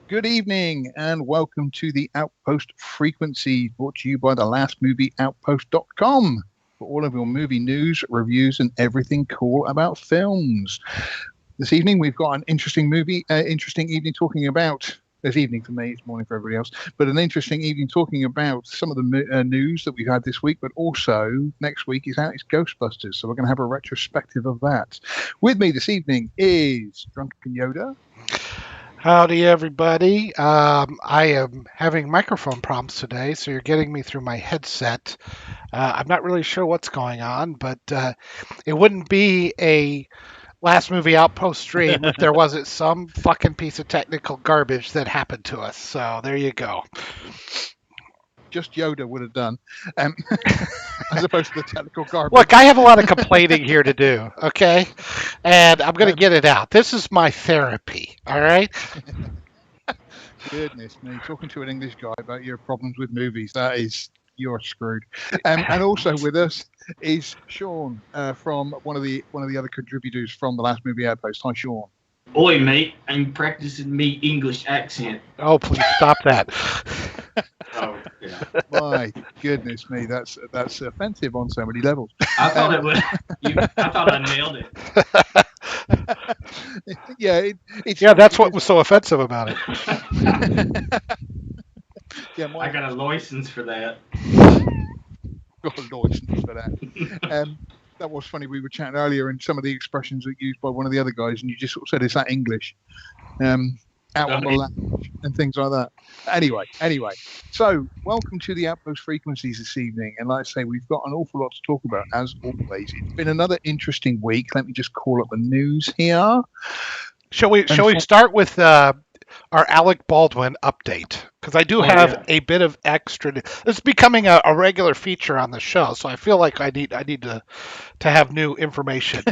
Good evening and welcome to the Outpost Frequency, brought to you by the lastmovieoutpost.com for all of your movie news, reviews, and everything cool about films. This evening we've got an interesting evening talking about. This evening for me, it's morning for everybody else, but an interesting evening talking about some of the news that we've had this week, but also next week is out, it's Ghostbusters, so we're going to have a retrospective of that. With me this evening is Drunken Yoda. Howdy, everybody. I am having microphone problems today, so you're getting me through my headset. I'm not really sure what's going on, but it wouldn't be a last movie outpost stream if there wasn't some fucking piece of technical garbage that happened to us. So there you go. Just Yoda would have done, as opposed to the technical garbage. Look, I have a lot of complaining here to do, okay? And I'm going to get it out. This is my therapy, all right? Goodness me, talking to an English guy about your problems with movies, you're screwed. And also with us is Sean from one of the other contributors from the Last Movie Outpost. Hi, Sean. Oi, mate, I'm practicing me English accent. Oh, please stop that. Oh, yeah. My goodness me, that's offensive on so many levels. I thought it was. I thought I nailed it. Yeah, it's that's what was so offensive about it. Yeah, I got a license for that. Got a license for that. That was funny. We were chatting earlier, and some of the expressions that used by one of the other guys, and you just sort of said, "Is that English?" Out on the lounge and things like that. Anyway, so welcome to the Outpost Frequencies this evening, and like I say, we've got an awful lot to talk about as always. It's been another interesting week. Let me just call up the news here. Shall we start with our Alec Baldwin update? Because I do have a bit of extra. It's becoming a regular feature on the show, so I feel like I need to have new information.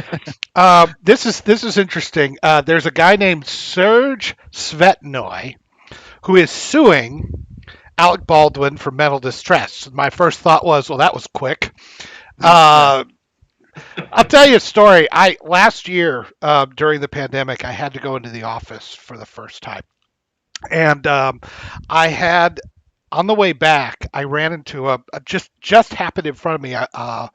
This is interesting. There's a guy named Serge Svetnoy who is suing Alec Baldwin for mental distress. My first thought was, well, that was quick. I'll tell you a story. Last year during the pandemic, I had to go into the office for the first time. And I had, on the way back, I ran into just happened in front of me a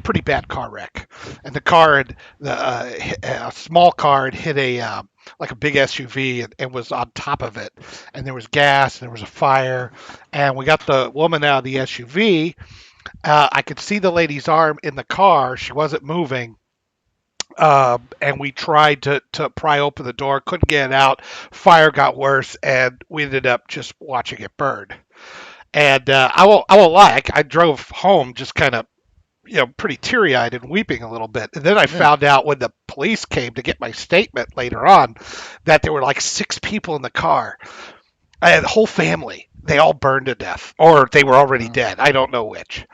pretty bad car wreck, and the car had a small car had hit like a big SUV and was on top of it, and there was gas and there was a fire, and we got the woman out of the SUV. I could see the lady's arm in the car; she wasn't moving. And we tried to pry open the door, couldn't get it out. Fire got worse, and we ended up just watching it burn. And I won't lie, I drove home just kind of, pretty teary-eyed and weeping a little bit. And then I found out when the police came to get my statement later on that there were like 6 people in the car. I had the whole family. They all burned to death, or they were already dead. I don't know which.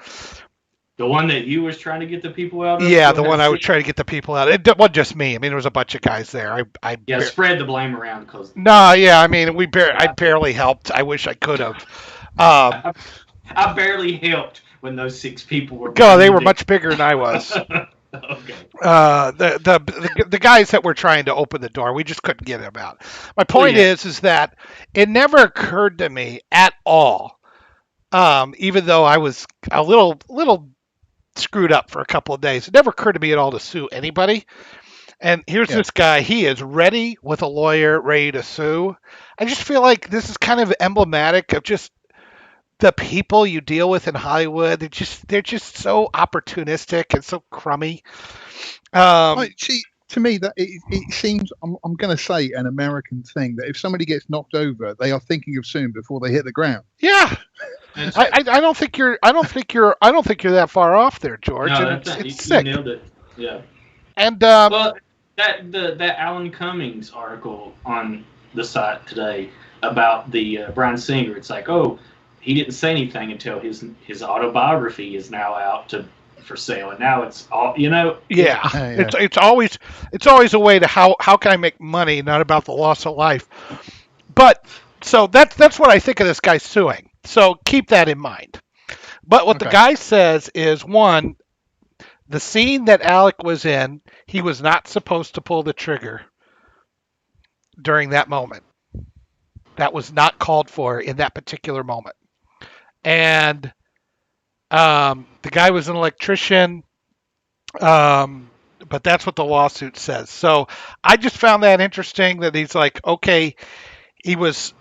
The one that you was trying to get the people out of? Yeah, the one I was trying to get the people out of. It wasn't just me. I mean, there was a bunch of guys there. Spread the blame around. I mean, I barely helped. I wish I could have. I barely helped when those 6 people were... They were much bigger than I was. Okay. The guys that were trying to open the door, we just couldn't get them out. My point is that it never occurred to me at all, even though I was a little screwed up for a couple of days. It never occurred to me at all to sue anybody. And here's this guy. He is ready with a lawyer, ready to sue. I just feel like this is kind of emblematic of just the people you deal with in Hollywood. They're just so opportunistic and so crummy. See, to me, that it seems, I'm going to say, an American thing that if somebody gets knocked over, they are thinking of suing before they hit the ground. Yeah. I don't think you're that far off there, George. No, it's sick. You nailed it. Yeah. And well, that Alan Cummings article on the site today about the Bryan Singer, it's like, oh, he didn't say anything until his autobiography is now out for sale, and now it's all, Yeah. It's always a way to how can I make money, not about the loss of life. But so that's what I think of this guy suing. So keep that in mind. But what the guy says is, one, the scene that Alec was in, he was not supposed to pull the trigger during that moment. that was not called for in that particular moment. And the guy was an electrician, but that's what the lawsuit says. So I just found that interesting that he's like, okay, the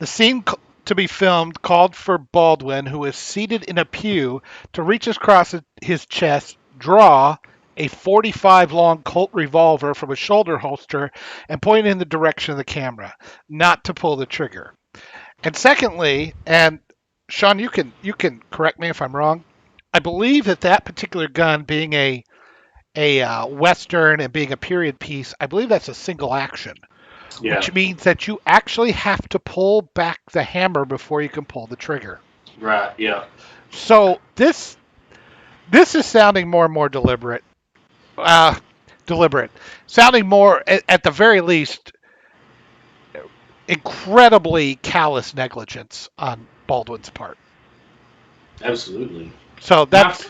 scene to be filmed called for Baldwin, who is seated in a pew, to reach across his chest, draw a .45 long Colt revolver from a shoulder holster, and point in the direction of the camera, not to pull the trigger. And secondly, and Sean, you can correct me if I'm wrong, I believe that particular gun, being a Western and being a period piece, I believe that's a single action. Yeah. Which means that you actually have to pull back the hammer before you can pull the trigger. Right, yeah. So this is sounding more and more deliberate. Sounding more, at the very least, incredibly callous negligence on Baldwin's part. Absolutely. So that's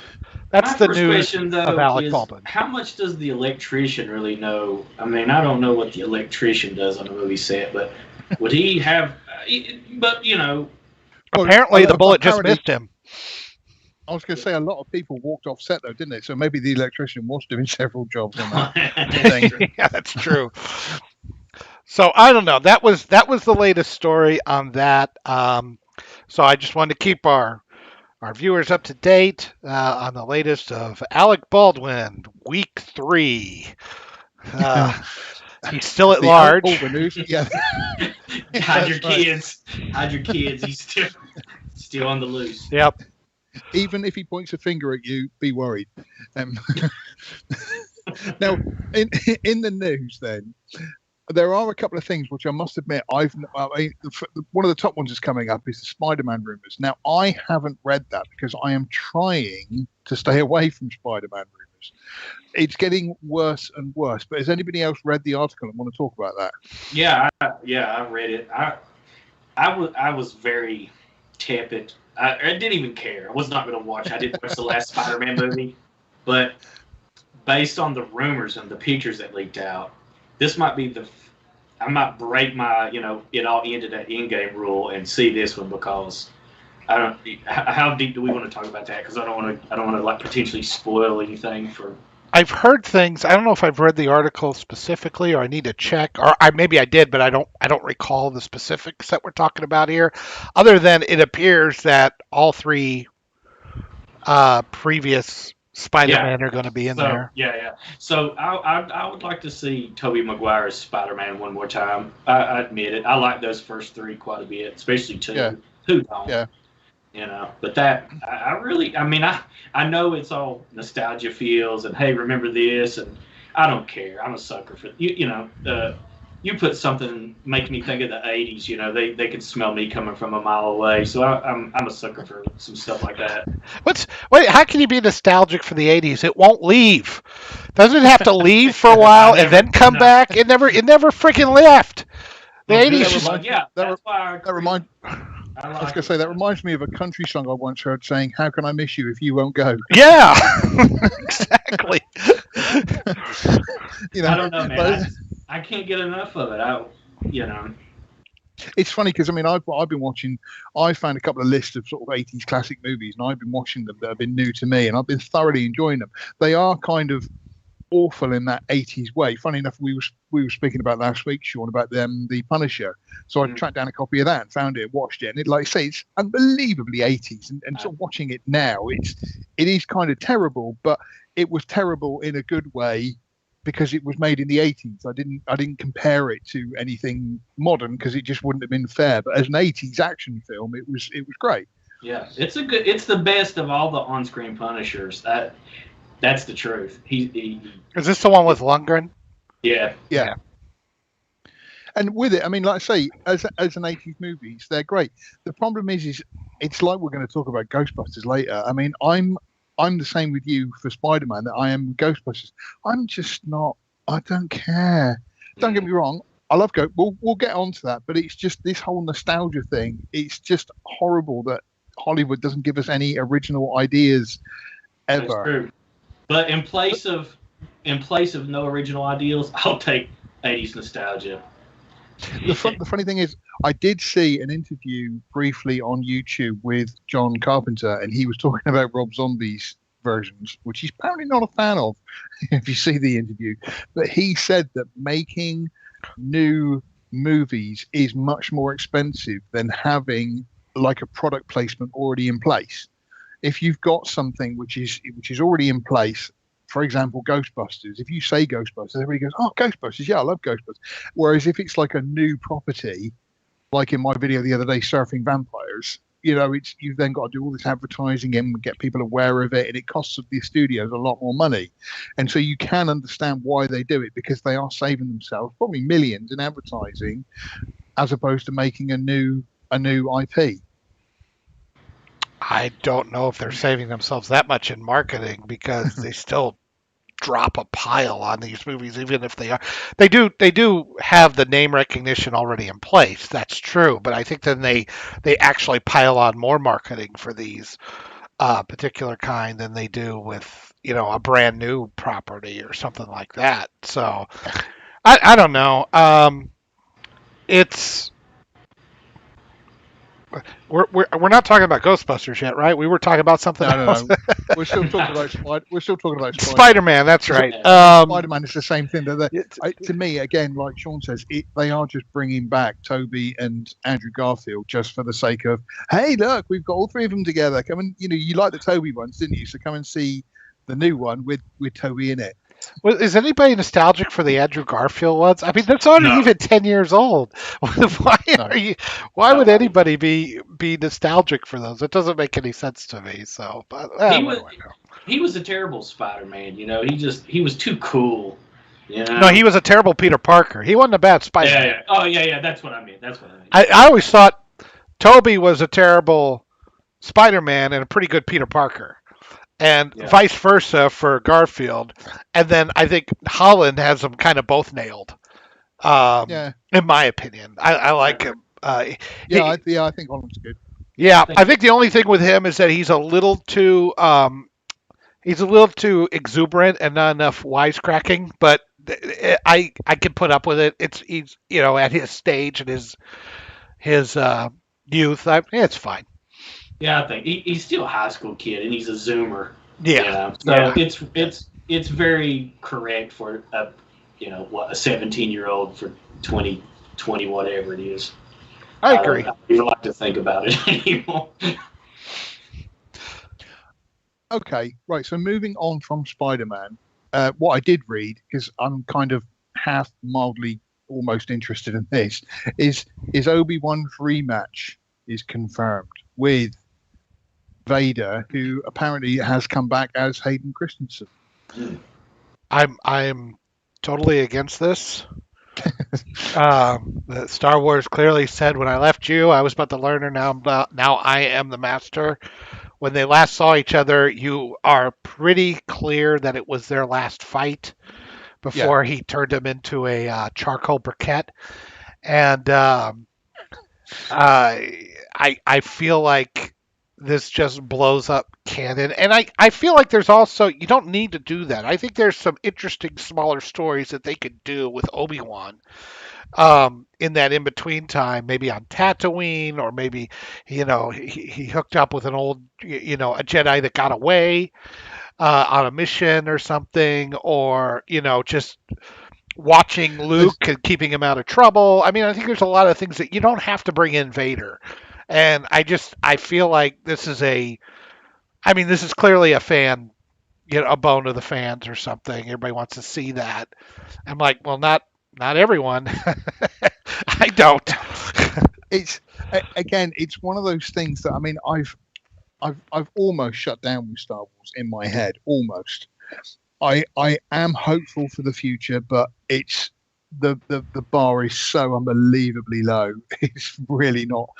the news question, though, of Alec Baldwin. How much does the electrician really know? I mean, I don't know what the electrician does on a movie set, but would he have? But apparently the bullet just missed him. I was going to say, a lot of people walked off set though, didn't they? So maybe the electrician was doing several jobs on that. Yeah, that's true. So I don't know. That was the latest story on that. So I just wanted to keep our viewers up to date on the latest of Alec Baldwin, week 3. He's still at large. Yeah. Hide your kids. Hide your kids. He's still on the loose. Yep. Even if he points a finger at you, be worried. Now, in the news, then, there are a couple of things which I must admit one of the top ones is coming up is the Spider-Man rumors. Now, I haven't read that because I am trying to stay away from Spider-Man rumors. It's getting worse and worse. But has anybody else read the article and want to talk about that? Yeah, I read it. I was very tepid. I didn't even care. I was not going to watch. I didn't watch the last Spider-Man movie, but based on the rumors and the pictures that leaked out, this might be I might break my, it all ended at Endgame rule and see this one because I don't. How deep do we want to talk about that? Because I don't want to like potentially spoil anything for. I've heard things. I don't know if I've read the article specifically, or I need to check, or maybe I did, but I don't recall the specifics that we're talking about here. Other than it appears that all 3 previous Spider-Man are going to be in there. Yeah. So I would like to see Tobey Maguire's Spider-Man one more time. I admit it. I like those first 3 quite a bit, especially 2. Yeah. 2 don't. Yeah. But that I know it's all nostalgia feels and hey, remember this, and I don't care. I'm a sucker for you put something making me think of the 80s. They can smell me coming from a mile away. So I'm a sucker for some stuff like that. Wait, how can you be nostalgic for the 80s? It won't leave. Doesn't it have to leave for a while and then come back? It never freaking left. The 80s. I was going to say, that reminds me of a country song I once heard saying, "How can I miss you if you won't go?" Yeah, exactly. I don't know, man. I can't get enough of it. It's funny because I've been watching. I found a couple of lists of sort of 80s classic movies, and I've been watching them that have been new to me, and I've been thoroughly enjoying them. They are kind of awful in that 80s way. Funny enough, we were speaking about last week, Sean, about the Punisher. So I tracked down a copy of that and found it, watched it, and like I say, it's unbelievably 80s. And sort of watching it now, it is kind of terrible, but it was terrible in a good way because it was made in the 80s. I didn't compare it to anything modern because it just wouldn't have been fair. But as an 80s action film, it was great. Yeah, it's the best of all the on-screen Punishers. That's the truth. He Is this the one with Lundgren? Yeah. And with it, like I say, as an 80s movie, they're great. The problem is it's like we're going to talk about Ghostbusters later. I'm the same with you for Spider-Man that I am with Ghostbusters. I'm just not. I don't care. Don't get me wrong. I love We'll get onto that, but it's just this whole nostalgia thing. It's just horrible that Hollywood doesn't give us any original ideas ever. That's true. But in place of no original ideas, I'll take 80s nostalgia. The funny thing is, I did see an interview briefly on YouTube with John Carpenter, and he was talking about Rob Zombie's versions, which he's apparently not a fan of, if you see the interview. But he said that making new movies is much more expensive than having like a product placement already in place. If you've got something which is already in place, for example, Ghostbusters. If you say Ghostbusters, everybody goes, "Oh, Ghostbusters! Yeah, I love Ghostbusters." Whereas if it's like a new property, like in my video the other day, Surfing Vampires, you've then got to do all this advertising and get people aware of it, and it costs the studios a lot more money. And so you can understand why they do it, because they are saving themselves probably millions in advertising, as opposed to making a new IP. I don't know if they're saving themselves that much in marketing, because they still drop a pile on these movies, even if they do have the name recognition already in place. That's true, but I think then they actually pile on more marketing for these particular kind than they do with a brand new property or something like that. So I don't know. It's We're not talking about Ghostbusters yet, right? We were talking about something else. No. We're still talking about Spider-Man. That's right. Spider-Man is the same thing. To me, again, like Sean says, they are just bringing back Toby and Andrew Garfield just for the sake of, hey, look, we've got all three of them together. Come and you like the Toby ones, didn't you? So come and see the new one with Toby in it. Well, is anybody nostalgic for the Andrew Garfield ones? I mean, that's already even 10 years old. Why would anybody be nostalgic for those? It doesn't make any sense to me. So, but, he was a terrible Spider-Man. He was too cool. No, he was a terrible Peter Parker. He wasn't a bad Spider-Man. Yeah. Oh, yeah. That's what I mean. I always thought Toby was a terrible Spider-Man and a pretty good Peter Parker. And vice versa for Garfield. And then I think Holland has them kind of both nailed. In my opinion. I like him. I think Holland's good. Yeah, I think the only thing with him is that he's a little too exuberant and not enough wisecracking, but I can put up with it. He's at his stage and his youth. It's fine. Yeah, I think he's still a high school kid, and he's a Zoomer. Yeah. So it's very correct for a 17-year-old for 2020 whatever it is. I agree. I don't even like to think about it anymore. Okay, right. So moving on from Spider-Man, what I did read, because I'm kind of half mildly almost interested in this, is Obi-Wan's rematch is confirmed with Vader, who apparently has come back as Hayden Christensen. I'm totally against this. Star Wars clearly said when I left you, I was but the learner. Now I am the master. When they last saw each other, you are pretty clear that it was their last fight before he turned him into a charcoal briquette. And I feel like this just blows up canon. And I feel like there's also, you don't need to do that. I think there's some interesting smaller stories that they could do with Obi-Wan in that in-between time, maybe on Tatooine, or maybe, he hooked up with an old, a Jedi that got away on a mission or something, or, just watching Luke and keeping him out of trouble. I mean, I think there's a lot of things that you don't have to bring in Vader. And I feel like this is clearly a fan, a bone of the fans or something. Everybody wants to see that. I'm like, well, not everyone. I don't. It's one of those things that, I mean, I've almost shut down with Star Wars in my head, almost. I am hopeful for the future, but it's the bar is so unbelievably low. It's really not.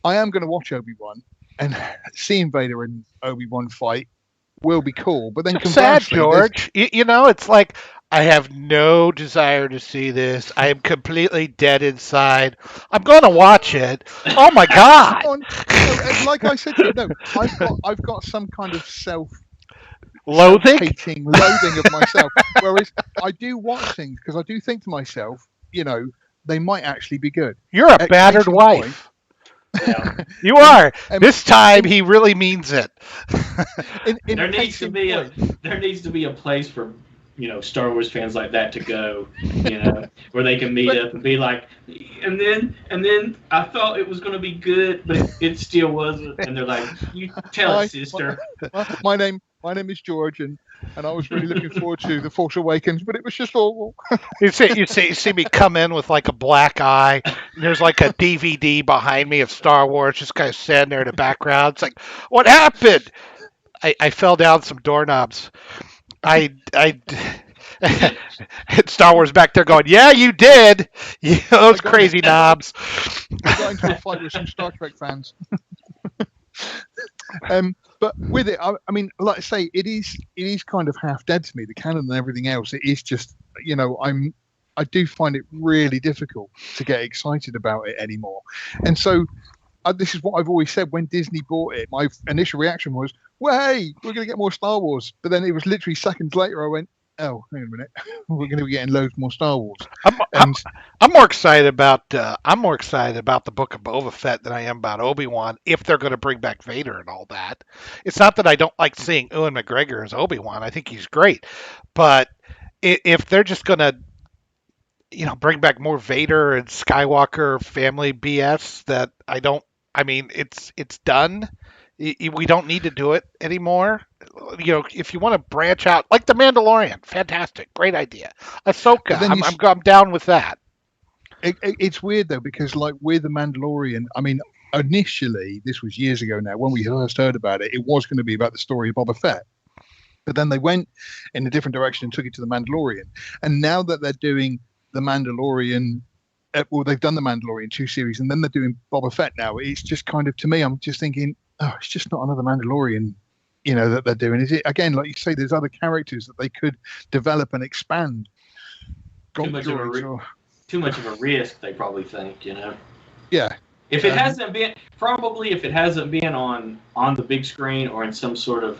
I am going to watch Obi-Wan, and seeing Vader and Obi-Wan fight will be cool. But then, it's sad, George. It's like, I have no desire to see this. I am completely dead inside. I'm going to watch it. Oh my God! Like I said, I've got some kind of loathing of myself. Whereas I do watch things because I do think to myself, they might actually be good. You're a battered wife. Yeah. You are. This time he really means it. There needs to be a place for Star Wars fans like that to go, where they can meet up and be like, and then I thought it was going to be good, but it still wasn't. And they're like, you tell it, sister. My name is George, and I was really looking forward to The Force Awakens, but it was just awful. You see me come in with like a black eye. And there's like a DVD behind me of Star Wars, just kind of standing there in the background. It's like, what happened? I fell down some doorknobs. Star Wars back there going, yeah, you did. Those crazy knobs. I got into a fight with some Star Trek fans. But with it, I mean, like I say, it is kind of half dead to me. The canon and everything else, it is just, I do find it really difficult to get excited about it anymore. And so this is what I've always said when Disney bought it. My initial reaction was, well, hey, we're going to get more Star Wars. But then it was literally seconds later, I went, oh, hang on a minute, we're going to be getting loads more Star Wars. I'm more excited about the Book of Boba Fett than I am about Obi-Wan. If they're going to bring back Vader and all that, it's not that I don't like seeing Ewan McGregor as Obi-Wan. I think he's great, but if they're just going to, bring back more Vader and Skywalker family BS, that it's done. We don't need to do it anymore. If you want to branch out, like The Mandalorian, fantastic, great idea. Ahsoka, I'm down with that. It's weird though, because like with The Mandalorian, I mean, initially, this was years ago now, when we first heard about it, it was going to be about the story of Boba Fett. But then they went in a different direction and took it to The Mandalorian. And now that they're doing The Mandalorian, they've done The Mandalorian 2 series, and then they're doing Boba Fett now. It's just kind of, to me, I'm just thinking, oh, it's just not another Mandalorian, that they're doing. Is it, again, like you say, there's other characters that they could develop and expand. Too much of a risk, they probably think, Yeah. If it hasn't been on the big screen or in some sort of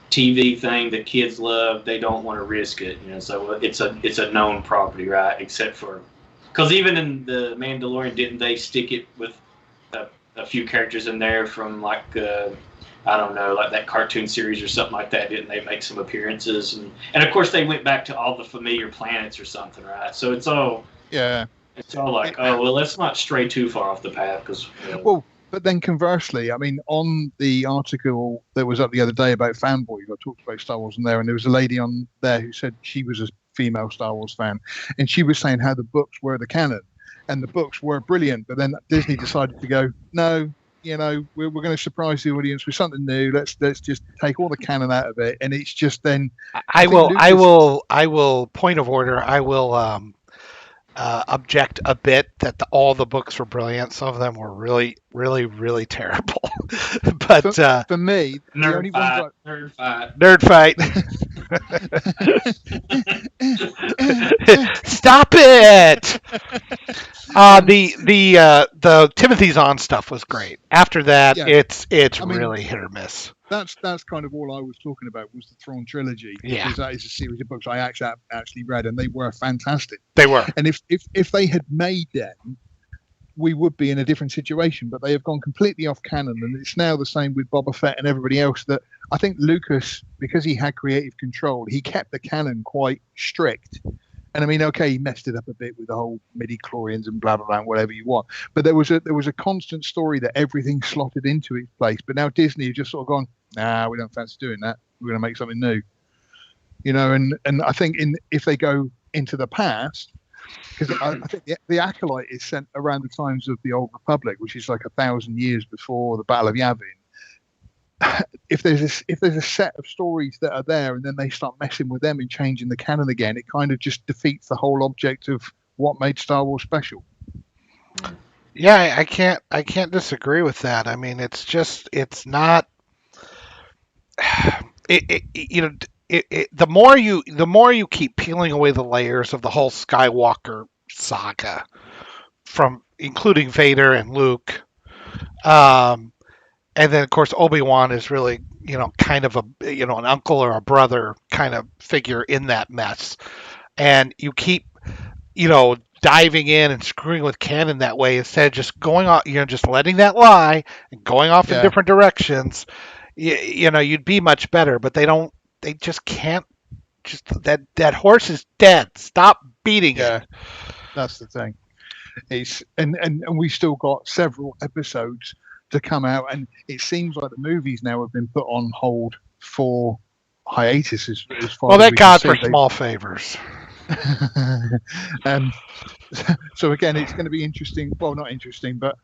TV thing that kids love, they don't want to risk it. So it's a known property, right? Except for, because even in the Mandalorian, didn't they stick it with a few characters in there from like I don't know, like that cartoon series or something like that? Didn't they make some appearances? And of course they went back to all the familiar planets or something, right? So it's all like, let's not stray too far off the path, because well, but then conversely, I mean, on the article that was up the other day about fanboys, I talked about Star Wars in there, and there was a lady on there who said she was a female Star Wars fan, and she was saying how the books were the canon, and the books were brilliant, but then Disney decided to go, no, we're going to surprise the audience with something new. Let's just take all the canon out of it, and it's just then. I will. Point of order. I will object a bit that all the books were brilliant. Some of them were really, really, really terrible. But for me, nerd fight. Stop it. The Timothy Zahn stuff was great. After that, it's really hit or miss. That's kind of all I was talking about, was the Throne Trilogy. Yeah. Because that is a series of books I actually read, and they were fantastic. They were. And if they had made them, we would be in a different situation. But they have gone completely off canon, and it's now the same with Boba Fett and everybody else. That I think Lucas, because he had creative control, he kept the canon quite strict. And I mean, okay, he messed it up a bit with the whole midi-chlorians and blah, blah, blah, whatever you want. But there was a constant story that everything slotted into its place. But now Disney has just sort of gone, nah, we don't fancy doing that. We're going to make something new. And I think if they go into the past, because I think the Acolyte is sent around the times of the Old Republic, which is like 1,000 years before the Battle of Yavin. If there's a set of stories that are there, and then they start messing with them and changing the canon again, it kind of just defeats the whole object of what made Star Wars special. Yeah, I can't disagree with that. I mean, it's not. The more you keep peeling away the layers of the whole Skywalker saga, from including Vader and Luke, and then, of course, Obi-Wan is really, kind of an uncle or a brother kind of figure in that mess. And you keep, diving in and screwing with canon that way instead of just going off, just letting that lie and going off in different directions. You'd be much better, but they don't. They just can't. Just that horse is dead. Stop beating it. That's the thing. It's and we still got several episodes to come out, and it seems like the movies now have been put on hold for hiatus as far well, as thank God for small favors. So again, it's going to be interesting. Well, not interesting, but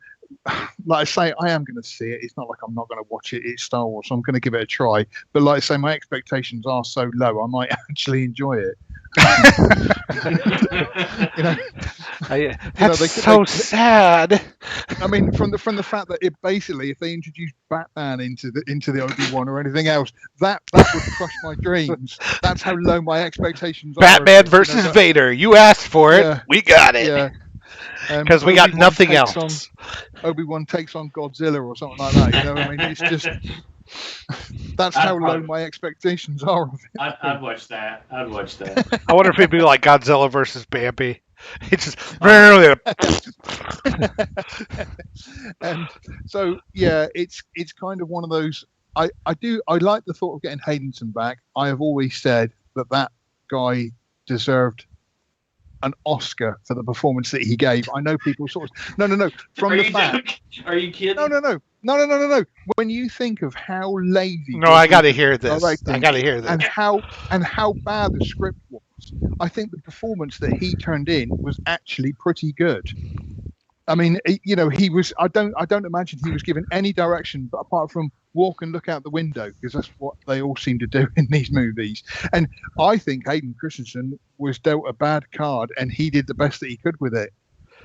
like I say, I am going to see it. It's not like I'm not going to watch it. It's Star Wars, so I'm going to give it a try. But like I say, my expectations are so low, I might actually enjoy it. That's so sad. I mean, from the fact that it basically, if they introduce Batman into the Obi-Wan or anything else, that would crush my dreams. That's how low my expectations are. Batman versus Vader. You asked for it. We got it. Yeah. Because we got nothing else. Obi-Wan takes on Godzilla or something like that. You know what I mean? It's just that's how low my expectations are of it. I'd watch that. I wonder if it'd be like Godzilla versus Bambi. It's just so yeah, it's kind of one of those. I like the thought of getting Haydenson back. I have always said that guy deserved an Oscar for the performance that he gave. I know people sort of no. From the fact, are you kidding? No. When you think of how lazy, I got to hear this. And how bad the script was, I think the performance that he turned in was actually pretty good. I mean, he was. I don't imagine he was given any direction, but apart from walk and look out the window, because that's what they all seem to do in these movies. And I think Hayden Christensen was dealt a bad card, and he did the best that he could with it.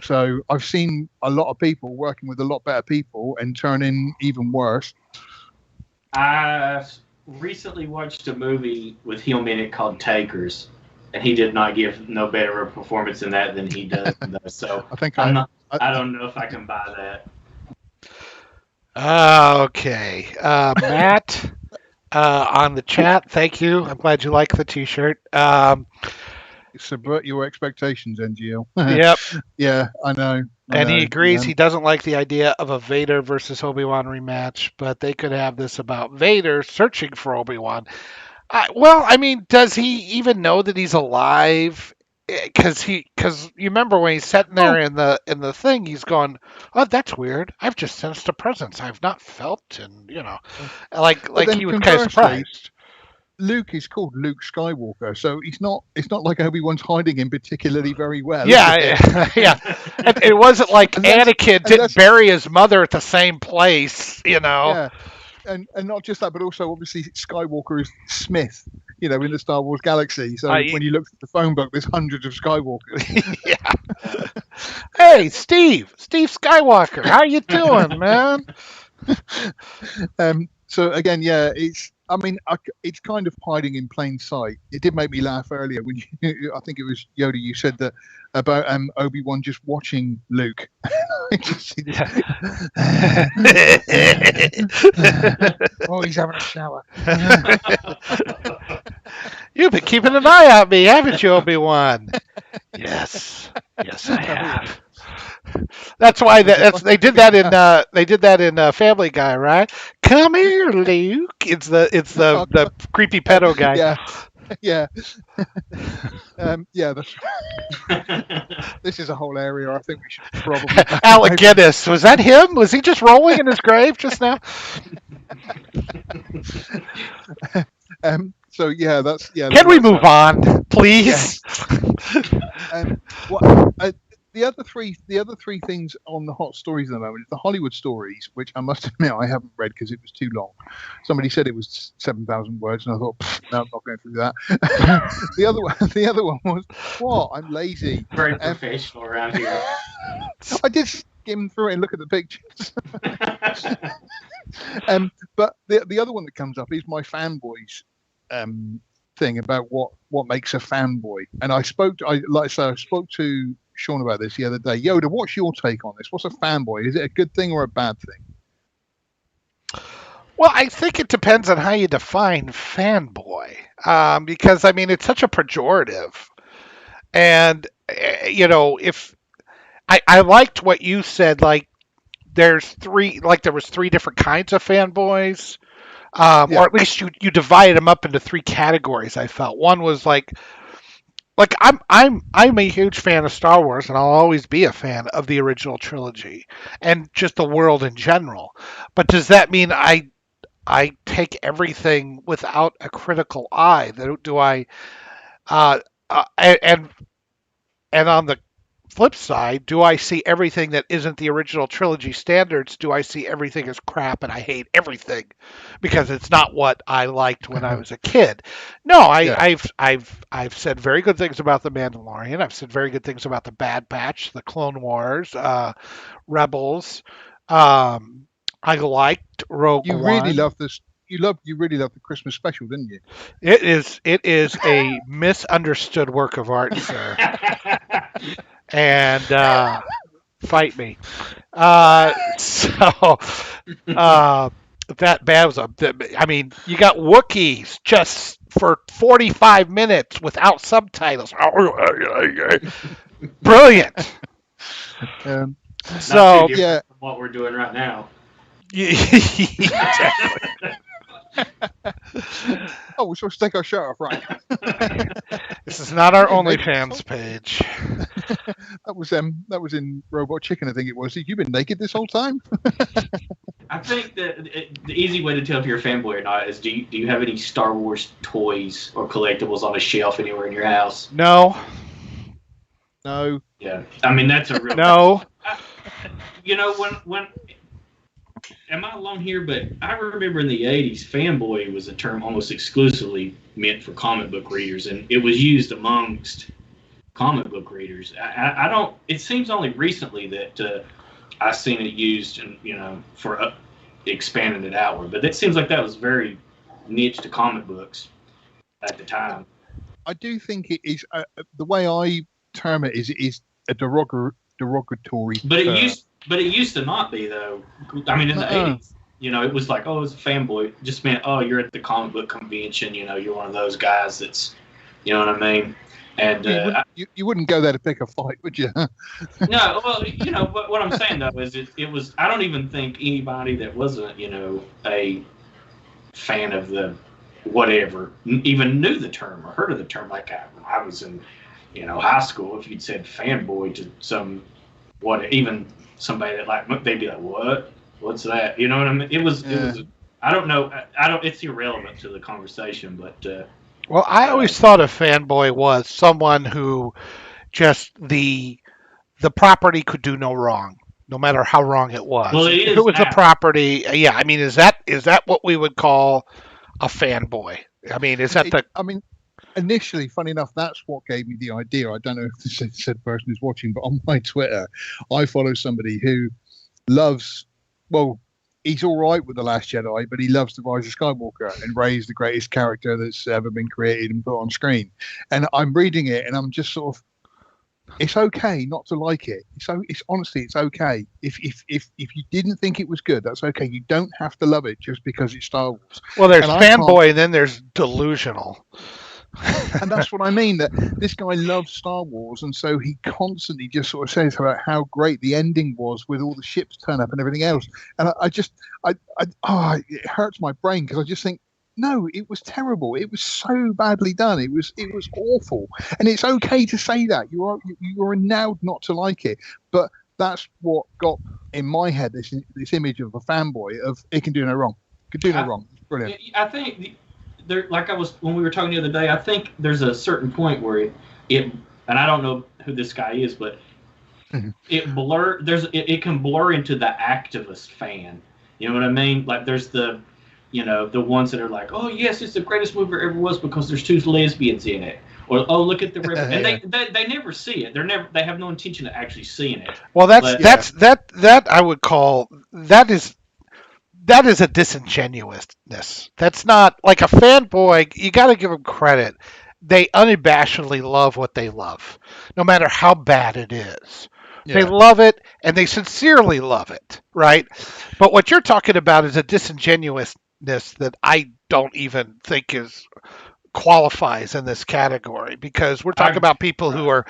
So I've seen a lot of people working with a lot better people and turn in even worse. I recently watched a movie with him in it called Takers, and he did not give no better a performance in that than he does. So I don't know if I can buy that. Okay. Matt, on the chat, thank you. I'm glad you like the T-shirt. Subvert your expectations, NGL. Yep. Yeah, I know. And he agrees he doesn't like the idea of a Vader versus Obi-Wan rematch, but they could have this about Vader searching for Obi-Wan. Does he even know that he's alive? Because you remember when he's sitting there in the thing, he's going, "Oh, that's weird. I've just sensed a presence I've not felt," and like he was kind of surprised. Luke is called Luke Skywalker, so it's not like Obi-Wan's hiding him particularly very well. Yeah. It wasn't like Anakin didn't bury his mother at the same place, Yeah. And not just that, but also obviously Skywalker is Smith, in the Star Wars galaxy. So when you look at the phone book, there's hundreds of Skywalkers. Yeah. Hey, Steve Skywalker, how you doing, man? So again, yeah, it's kind of hiding in plain sight. It did make me laugh earlier when I think it was Yoda. You said that about Obi-Wan just watching Luke. Oh, he's having a shower. You've been keeping an eye on me, haven't you, Obi-Wan? Yes, I have. That's why they did that in Family Guy, right? Come here, Luke. It's the creepy pedo guy. Yeah. That's this is a whole area I think we should probably. Alec Guinness, was that him? Was he just rolling in his grave just now? So yeah, that's yeah. Can we move on, please? The other three things on the hot stories at the moment is the Hollywood stories, which I must admit I haven't read because it was too long. Somebody said it was 7,000 words, and I thought, no, I'm not going through that. the other one was what? I'm lazy. Very professional around here. I did skim through it and look at the pictures. But the other one that comes up is my fanboys thing about what makes a fanboy, and I spoke to Sean about this the other day. Yoda, what's your take on this? What's a fanboy? Is it a good thing or a bad thing? Well, I think it depends on how you define fanboy, because it's such a pejorative, and if I liked what you said, like there was three different kinds of fanboys, Yeah. or at least you divided them up into three categories. I felt one was like I'm a huge fan of Star Wars, and I'll always be a fan of the original trilogy and just the world in general. But does that mean I take everything without a critical eye? Do I? Uh, and on the flip side, do I see everything that isn't the original trilogy standards? Do I see everything as crap and I hate everything because it's not what I liked when I was a kid? No, Yeah. I've said very good things about the Mandalorian. I've said very good things about the Bad Batch, the Clone Wars, Rebels. I liked Rogue You One. really love this. You really love the Christmas special, didn't you? It is a misunderstood work of art, sir. And fight me. So that was I mean, you got Wookiees just for 45 minutes without subtitles. Brilliant. Um, Not So too different yeah. from what we're doing right now. exactly. Oh, we're supposed to take our shirt off, right? This is not our Hey, mate. OnlyFans page. That was in Robot Chicken, I think it was. You've been naked this whole time? I think that the easy way to tell if you're a fanboy or not is do you have any Star Wars toys or collectibles on a shelf anywhere in your house? No. No. Yeah, I mean that's a real No. When am I alone here? But I remember in the '80s, fanboy was a term almost exclusively meant for comic book readers, and it was used amongst comic book readers. I don't. It seems only recently that I've seen it used, and for expanding it outward. But it seems like that was very niche to comic books at the time. I do think it is. The way I term it is a derogatory. But it used to not be though. I mean, in the Uh-uh. '80s, it was like, oh, it's a fanboy. It just meant, oh, you're at the comic book convention. You're one of those guys that's, you know what I mean. And You wouldn't go there to pick a fight, would you? no, well, but what I'm saying though is it was. I don't even think anybody that wasn't, a fan of the whatever even knew the term or heard of the term. Like I was in, high school. If you'd said fanboy to even somebody that they'd be like, what? What's that? You know what I mean? It was. I don't know. It's irrelevant to the conversation, but. Well, I always thought a fanboy was someone who just the property could do no wrong, no matter how wrong it was. Well, it if is it was now. a property, yeah. I mean, is that what we would call a fanboy? I mean, is that the? I mean, initially, funny enough, that's what gave me the idea. I don't know if this said person is watching, but on my Twitter, I follow somebody who loves. Well, he's all right with The Last Jedi, but he loves The Rise of Skywalker, and Rey's the greatest character that's ever been created and put on screen. And I'm reading it, and I'm just sort of, it's okay not to like it. It's honestly, it's okay. If you didn't think it was good, that's okay. You don't have to love it just because it's Star Wars. Well, there's And I can't- fanboy, and then there's delusional. And that's what I mean, that this guy loves Star Wars, and so he constantly just sort of says about how great the ending was with all the ships turn up and everything else. And it hurts my brain because I just think, no, it was terrible. It was so badly done. It was awful. And it's okay to say that. You're allowed not to like it. But that's what got in my head this image of a fanboy of it can do no wrong. Could do no wrong. It's brilliant. I think when we were talking the other day, I think there's a certain point where it and I don't know who this guy is, but it can blur into the activist fan. You know what I mean? Like there's the ones that are like, oh yes, it's the greatest movie there ever was because there's two lesbians in it, or oh look at the river, and they never see it. They have no intention of actually seeing it. Well, that I would call that is a disingenuousness. That's not like a fanboy. You got to give them credit. They unabashedly love what they love, no matter how bad it is. Yeah. They love it, and they sincerely love it, right? But what you're talking about is a disingenuousness that I don't even think is qualifies in this category because we're talking about people who are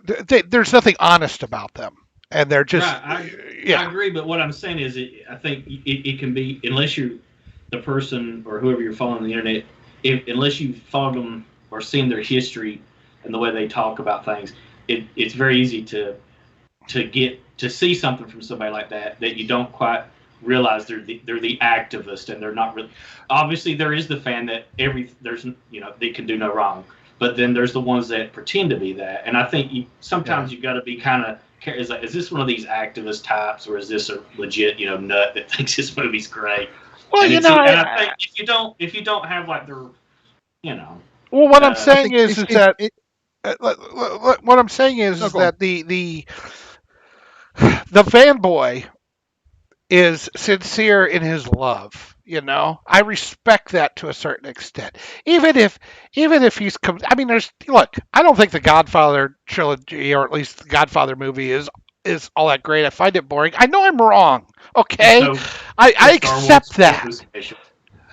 there's nothing honest about them, and they're just I agree, but what I'm saying is, I think it can be, unless you're the person or whoever you're following on the internet, unless you've followed them or seen their history and the way they talk about things, it's very easy to get to see something from somebody like that you don't quite realize they're the activist, and they're not really. Obviously, there is the fan that they can do no wrong, but then there's the ones that pretend to be that, and I think sometimes you've got to be kind of. Is this one of these activist types, or is this a legit nut that thinks this movie's great? Well, and I think if you don't have like their, Well, what I'm saying is that what I'm saying is that the fanboy is sincere in his love. I respect that to a certain extent. Even if he's I don't think the Godfather trilogy, or at least the Godfather movie, is all that great. I find it boring. I know I'm wrong. Okay, I accept that.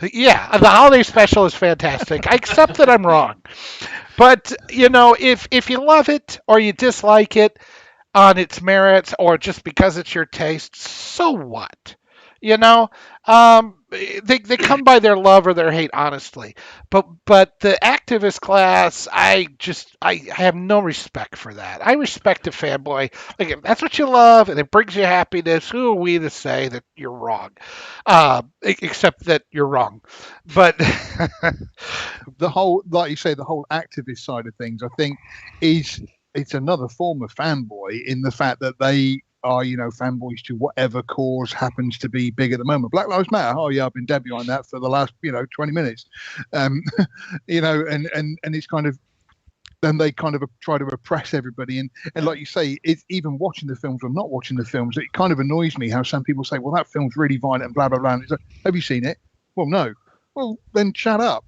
Yeah, the holiday special is fantastic. I accept that I'm wrong. But if you love it or you dislike it on its merits, or just because it's your taste, so what? They come by their love or their hate honestly. But the activist class, I have no respect for that. I respect a fanboy. Like, if that's what you love and it brings you happiness, who are we to say that you're wrong? Except that you're wrong. But the whole, like you say, the whole activist side of things, I think it's another form of fanboy, in the fact that they are, fanboys to whatever cause happens to be big at the moment. Black Lives Matter. Oh yeah, I've been dead behind that for the last, 20 minutes. And it's kind of, then they kind of try to oppress everybody. And like you say, it's even watching the films or not watching the films, it kind of annoys me how some people say, well, that film's really violent and blah, blah, blah. And it's like, have you seen it? Well, no. Well, then shut up.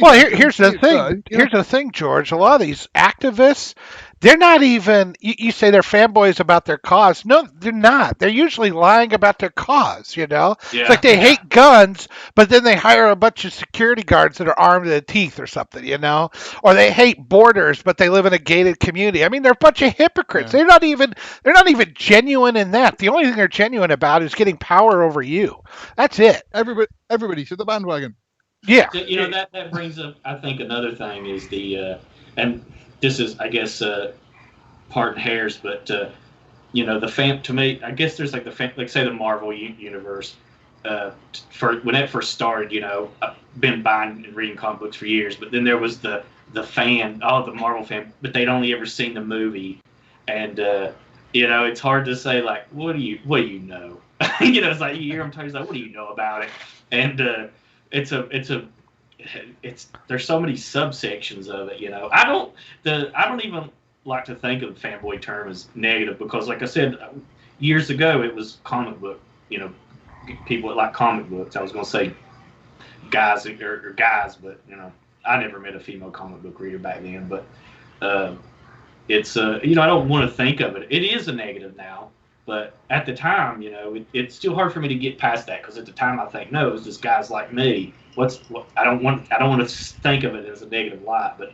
Well, here's the thing. Here's the thing, George. A lot of these activists, they're not even. You say they're fanboys about their cause. No, they're not. They're usually lying about their cause. Yeah, it's like they hate guns, but then they hire a bunch of security guards that are armed to the teeth or something. Or they hate borders, but they live in a gated community. I mean, they're a bunch of hypocrites. Yeah. They're not even genuine in that. The only thing they're genuine about is getting power over you. That's it. Everybody to the bandwagon. Yeah. That brings up, I think, another thing is and this is, I guess, parting hairs, but the fan, to me, I guess there's like like say the Marvel universe. When it first started, I've been buying and reading comic books for years, but then there was the fan, the Marvel fan, but they'd only ever seen the movie, and it's hard to say, like, what do you know? It's like you hear them talking, it's like, what do you know about it? And there's so many subsections of it, I don't even like to think of the fanboy term as negative, because like I said, years ago it was comic book, people that like comic books. I was going to say guys or guys, but I never met a female comic book reader back then, but it's I don't want to think of it. It is a negative now. But at the time, it's still hard for me to get past that, because at the time I think, no, it's just guys like me. I don't want to think of it as a negative light, but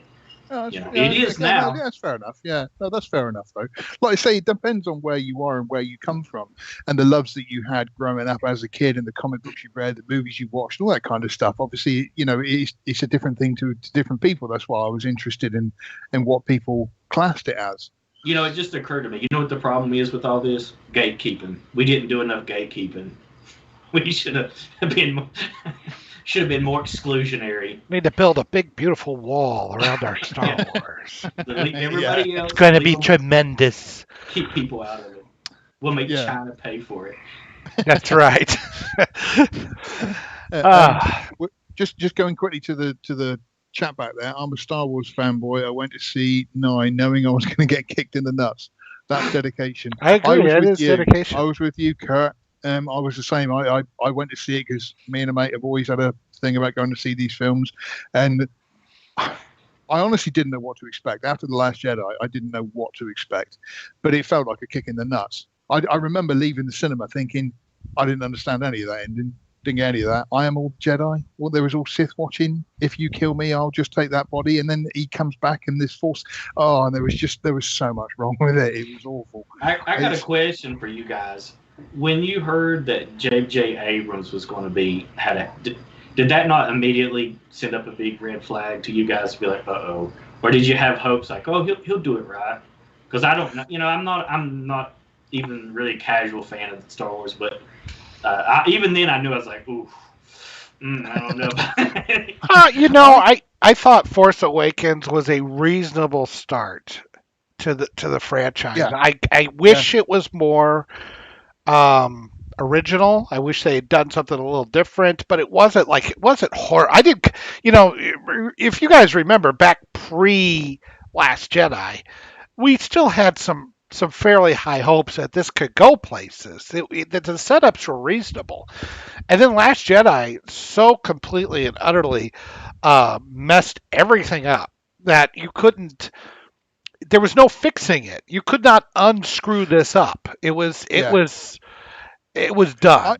it is now. Yeah, that's fair enough. Yeah, no, that's fair enough though. Like I say, it depends on where you are and where you come from, and the loves that you had growing up as a kid, and the comic books you read, the movies you watched, all that kind of stuff. Obviously, it's a different thing to different people. That's why I was interested in what people classed it as. It just occurred to me. You know what the problem is with all this? Gatekeeping. We didn't do enough gatekeeping. We should have been more exclusionary. We need to build a big, beautiful wall around our Star Wars. Everybody else. It's going to be tremendous. Keep people out of it. We'll make China pay for it. That's right. Just going quickly to the chat back there. I'm a Star Wars fanboy. I went to see 9 knowing I was going to get kicked in the nuts. That's dedication. I agree. That is dedication. I was with you, Kurt. I was the same. I went to see it because me and a mate have always had a thing about going to see these films, and I honestly didn't know what to expect. After The Last Jedi, I didn't know what to expect, but it felt like a kick in the nuts. I remember leaving the cinema thinking I didn't understand any of that ending. didn't get any of that. I am all Jedi. Well, there was all Sith watching. If you kill me, I'll just take that body. And then he comes back in this Force. Oh, and there was so much wrong with it. It was awful. I got a question for you guys. When you heard that J.J. Abrams was going to be did that not immediately send up a big red flag to you guys to be like, uh-oh? Or did you have hopes like, oh, he'll do it right? Because I don't know. I'm not even really a casual fan of Star Wars, but even then I knew I was like, ooh. I don't know. I thought Force Awakens was a reasonable start to the franchise. Yeah. I wish it was more original. I wish they had done something a little different, but it wasn't horror. I didn't, if you guys remember back pre Last Jedi, we still had some fairly high hopes that this could go places. The setups were reasonable. And then Last Jedi so completely and utterly messed everything up that you couldn't, there was no fixing it. You could not unscrew this up. It was done.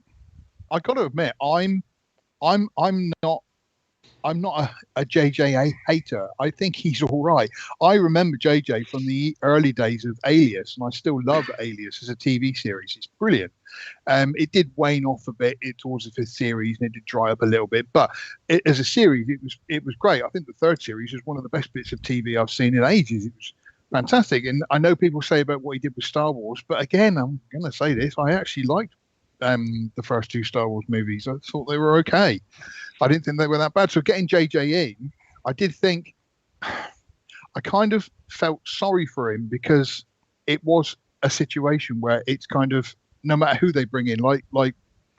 I got to admit, I'm not a JJ hater. I think he's all right. I remember JJ from the early days of Alias, and I still love Alias as a TV series. It's brilliant. It did wane off a bit towards the fifth series, and it did dry up a little bit. But as a series, it was great. I think the third series was one of the best bits of TV I've seen in ages. It was fantastic. And I know people say about what he did with Star Wars, but again, I'm going to say this: I actually liked the first two Star Wars movies. I thought they were okay. I didn't think they were that bad. So getting JJ in, I did think, I kind of felt sorry for him because it was a situation where it's kind of, no matter who they bring in, like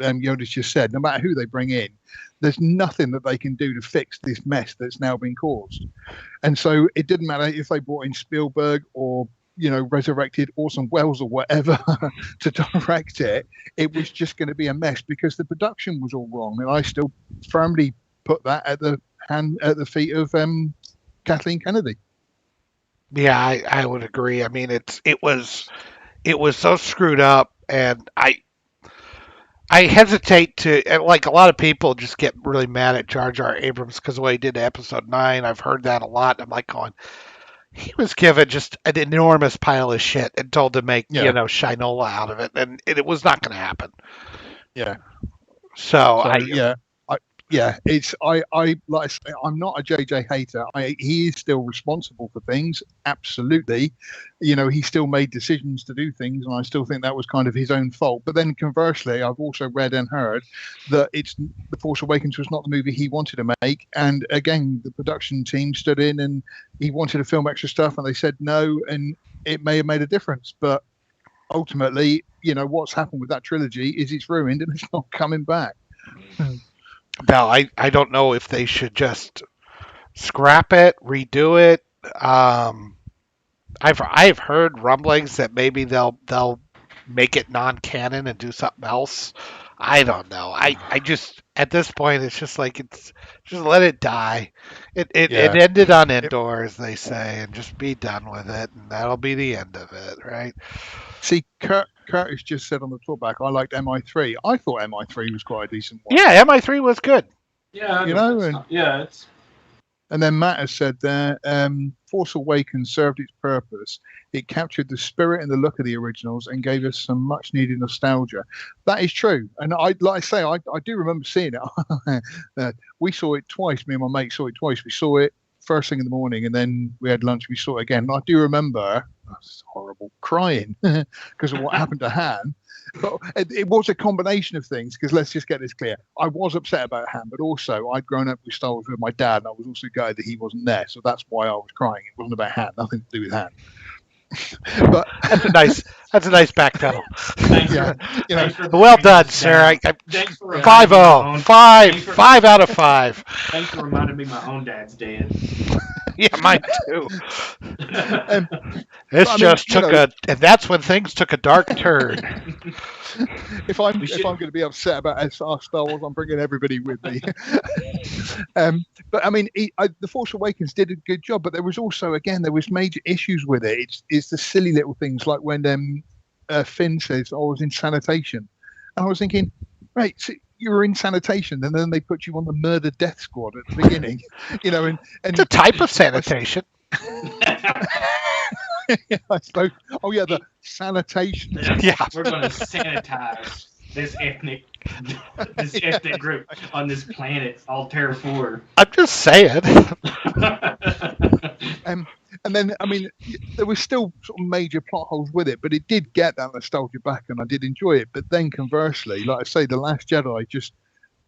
Yoda's just said, no matter who they bring in, there's nothing that they can do to fix this mess that's now been caused. And so it didn't matter if they brought in Spielberg or resurrected Orson Welles or whatever to direct it. It was just going to be a mess because the production was all wrong. And I still firmly put that at the feet of Kathleen Kennedy. Yeah, I would agree. I mean, it was so screwed up, and I hesitate to, and like a lot of people just get really mad at Jar Jar Abrams because of what he did to Episode 9. I've heard that a lot. I'm like going, he was given just an enormous pile of shit and told to make, Shinola out of it, and it was not going to happen. Yeah. So it's I like I say, I'm not a JJ hater. He is still responsible for things, absolutely. He still made decisions to do things, and I still think that was kind of his own fault. But then conversely, I've also read and heard that The Force Awakens was not the movie he wanted to make, and again, the production team stood in and he wanted to film extra stuff, and they said no, and it may have made a difference, but ultimately, what's happened with that trilogy is it's ruined and it's not coming back. Now, I don't know if they should just scrap it, redo it. I've heard rumblings that maybe they'll make it non-canon and do something else. I don't know. I just, at this point, it's just like, just let it die. It ended on Endor, as they say, and just be done with it, and that'll be the end of it, right? See, Curtis just said on the talkback, I liked MI3. I thought MI3 was quite a decent one. Yeah, MI3 was good. Yeah, it's. And then Matt has said there, Force Awakens served its purpose. It captured the spirit and the look of the originals and gave us some much-needed nostalgia. That is true. And I do remember seeing it. We saw it twice. Me and my mate saw it twice. We saw it first thing in the morning, and then we had lunch. We saw it again. And I do remember, that's horrible, crying because of what happened to Han. But it was a combination of things, because let's just get this clear. I was upset about Han, but also I'd grown up with Star Wars with my dad, and I was also gutted that he wasn't there. So that's why I was crying. It wasn't about Han, nothing to do with Han. But that's a nice backpedal. Well done, sir. 5-0. 5 out of 5. Thanks for reminding me my own dad's dead. Yeah, mine too. And that's when things took a dark turn. If I'm going to be upset about Star Wars, I'm bringing everybody with me. But I mean, The Force Awakens did a good job, but there was also, there was major issues with it. It's the silly little things like when Finn says, "I was in sanitation," and I was thinking, right, see, you were in sanitation, and then they put you on the murder death squad at the beginning. And it's a type of sanitation. I suppose. Oh yeah, the sanitation. Yeah, we're going to sanitize this ethnic group on this planet, Altair 4. I'm just saying. And then, I mean, there was still sort of major plot holes with it, but it did get that nostalgia back, and I did enjoy it. But then, conversely, like I say, The Last Jedi,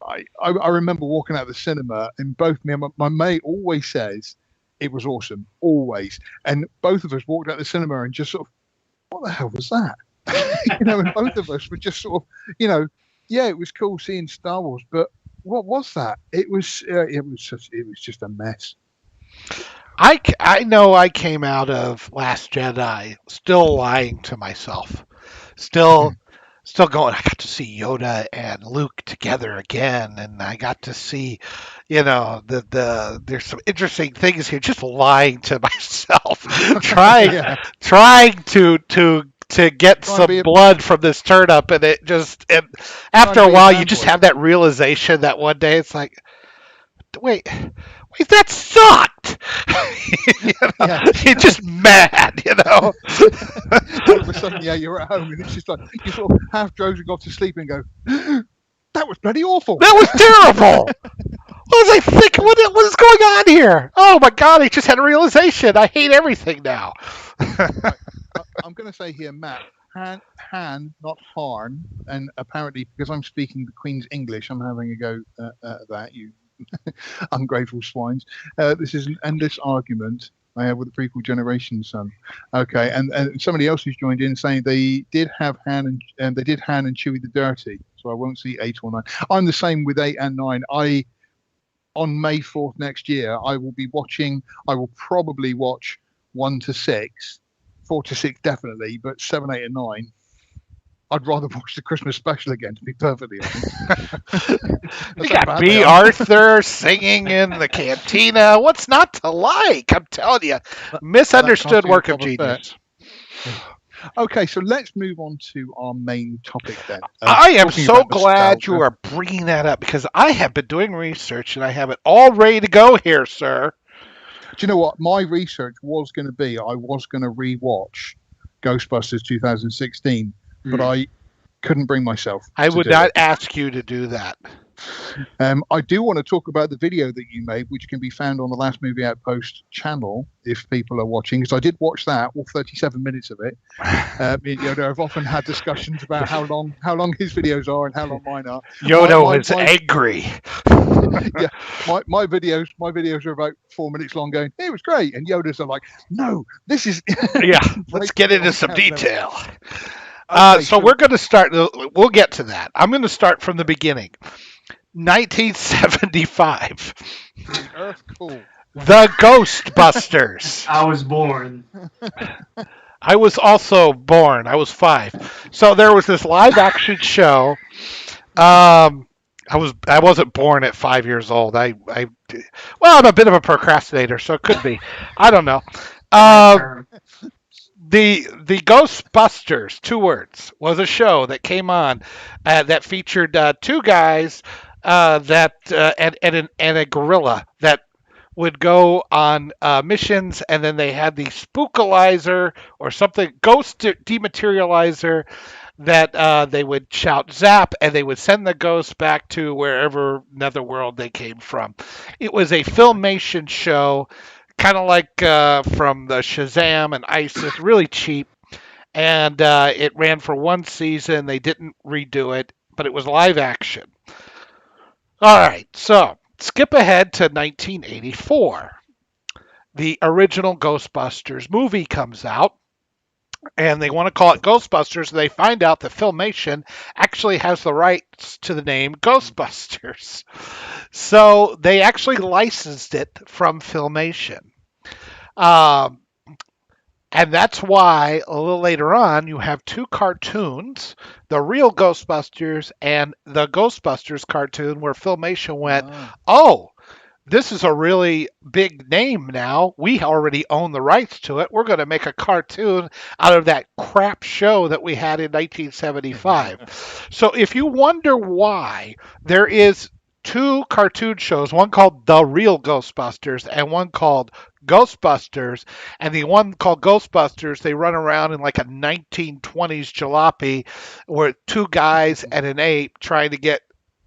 I remember walking out of the cinema, and both me and my mate always says it was awesome, always. And both of us walked out of the cinema and just sort of, what the hell was that? And both of us were just sort of, yeah, it was cool seeing Star Wars, but what was that? It was just a mess. I know I came out of Last Jedi still lying to myself, still going. I got to see Yoda and Luke together again, and I got to see, there's some interesting things here. Just lying to myself, trying to get some blood from this turnip, and after a while, you just have that realization that one day it's like, wait, that sucked. You're just mad, All of a sudden, you're at home, and it's just like you sort of half dozing off to sleep and go, that was bloody awful. That was terrible. What was I thinking? What is going on here? Oh my God! I just had a realization. I hate everything now. I'm going to say here, Matt, Han, not Harn, and apparently because I'm speaking the Queen's English, I'm having a go at that. You ungrateful swines. This is an endless argument I have with the prequel generation, son. Okay, and somebody else who's joined in saying they did have Han and Chewie the Dirty, so I won't see 8 or 9. I'm the same with 8 and 9. On May 4th next year, I will probably watch 1 to 6, 4 to 6 definitely, but 7, 8, and 9. I'd rather watch the Christmas special again, to be perfectly honest. You got B. Arthur singing in the cantina. What's not to like? I'm telling you, misunderstood work of genius. Okay, so let's move on to our main topic then. I am so glad you are bringing that up, because I have been doing research and I have it all ready to go here, sir. Do you know what? My research was going to be, I was going to rewatch Ghostbusters 2016. But I couldn't bring myself. I would not ask you to do that. I do want to talk about the video that you made, which can be found on the Last Movie Outpost channel if people are watching. Because I did watch that, all 37 minutes of it. I've often had discussions about how long his videos are and how long mine are. Yoda was angry. Yeah, my videos are about 4 minutes long. Going, it was great, and Yoda's are like, no, this is. Yeah, let's get into some detail. So we're going to start. We'll get to that. I'm going to start from the beginning. 1975. Cool. The Ghostbusters. I was born. I was also born. I was 5. So there was this live action show. I wasn't born at 5 years old. I'm a bit of a procrastinator, so it could be. I don't know. The Ghostbusters, 2 words, was a show that came on that featured 2 guys and a gorilla that would go on missions, and then they had the spookalizer or something, ghost dematerializer, that they would shout zap, and they would send the ghosts back to wherever netherworld they came from. It was a Filmation show, kind of like from the Shazam and ISIS, really cheap. And it ran for 1 season. They didn't redo it, but it was live action. All right, so skip ahead to 1984. The original Ghostbusters movie comes out, and they want to call it Ghostbusters. They find out that Filmation actually has the rights to the name Ghostbusters. So they actually licensed it from Filmation. And that's why a little later on you have 2 cartoons, the real Ghostbusters and the Ghostbusters cartoon, where Filmation went, oh, this is a really big name now. We already own the rights to it. We're going to make a cartoon out of that crap show that we had in 1975. So if you wonder why, there is two cartoon shows, one called The Real Ghostbusters and one called Ghostbusters. And the one called Ghostbusters, they run around in like a 1920s jalopy where two guys and an ape trying to get,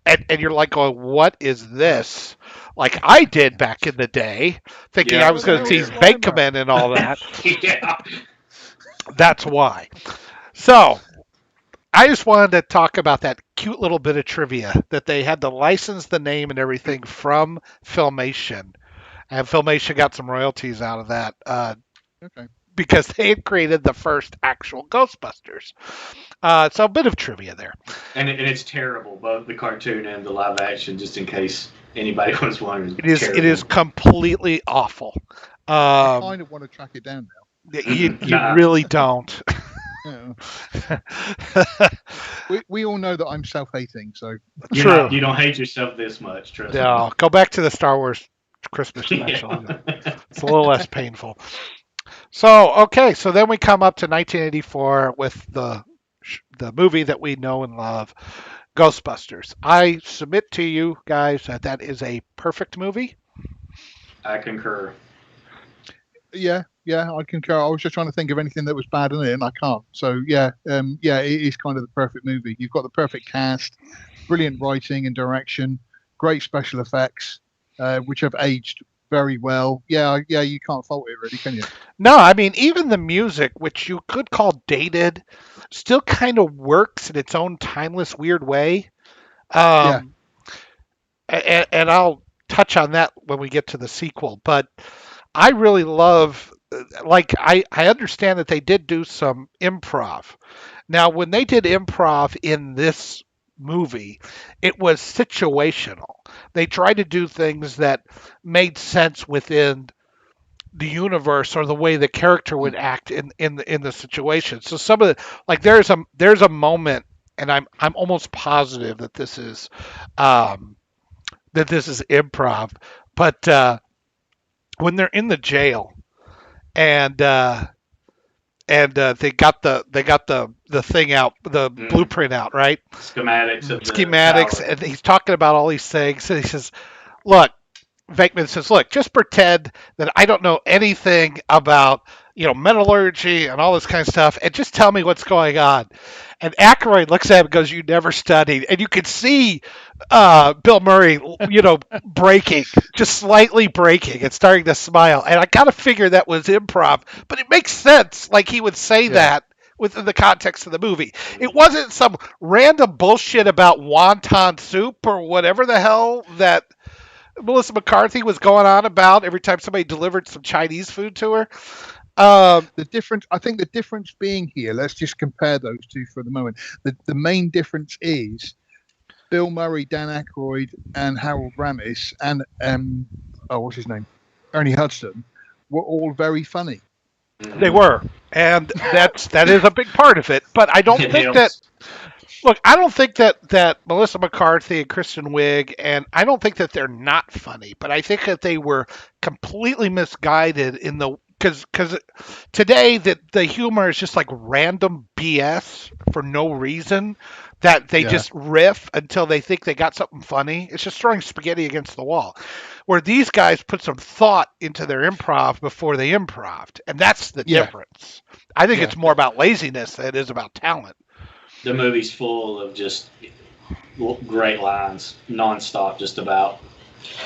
and you're like going, what is this? Like I did back in the day, thinking Yeah. I was going to see Bankman and all that. Yeah. That's why. So I just wanted to talk about that cute little bit of trivia that they had to license the name and everything from Filmation, and Filmation got some royalties out of that Okay. because they had created the first actual Ghostbusters. So a bit of trivia there. And it's terrible, both the cartoon and the live action, just in case anybody was wondering. It is completely awful. I kind of want to track it down now. You Nah. really don't. Yeah. We all know that I'm self-hating, so True. You don't hate yourself this much, trust me. No, go back to the Star Wars Christmas special. Yeah. It's a little less painful. So then we come up to 1984 with the movie that we know and love, Ghostbusters. I submit to you guys that is a perfect movie. I concur. yeah, I concur. I was just trying to think of anything that was bad in it, and I can't. So yeah, it is kind of the perfect movie. You've got the perfect cast, brilliant writing and direction, great special effects, which have aged very well. Yeah, you can't fault it, really, can you? No, I mean, even the music, which you could call dated, still kind of works in its own timeless, weird way. And I'll touch on that when we get to the sequel. But I really love, like, I understand that they did do some improv. Now, when they did improv in this movie, it was situational. They tried to do things that made sense within the universe or the way the character would act in the situation. So some of the, like, there's a moment, and I'm almost positive that this is improv, but when they're in the jail and they got the thing out, the blueprint out, right? Schematics. And he's talking about all these things, and he says, "Look," Venkman says, "Look, just pretend that I don't know anything about, metallurgy and all this kind of stuff, and just tell me what's going on." And Aykroyd looks at him and goes, "You never studied." And you could see Bill Murray, breaking, just slightly breaking and starting to smile. And I got to figure that was improv, but it makes sense. Like he would say that within the context of the movie. It wasn't some random bullshit about wonton soup or whatever the hell that Melissa McCarthy was going on about every time somebody delivered some Chinese food to her. I think the difference being here, let's just compare those two for the moment. The main difference is Bill Murray, Dan Aykroyd, and Harold Ramis, and what's his name, Ernie Hudson, were all very funny. They were, and that is a big part of it. But I don't think that. Look, I don't think that Melissa McCarthy and Kristen Wiig, and I don't think that they're not funny, but I think that they were completely misguided in the. Because today the humor is just like random BS for no reason that they just riff until they think they got something funny. It's just throwing spaghetti against the wall. Where these guys put some thought into their improv before they improved, and that's the difference. I think it's more about laziness than it is about talent. The movie's full of just great lines, nonstop, just about.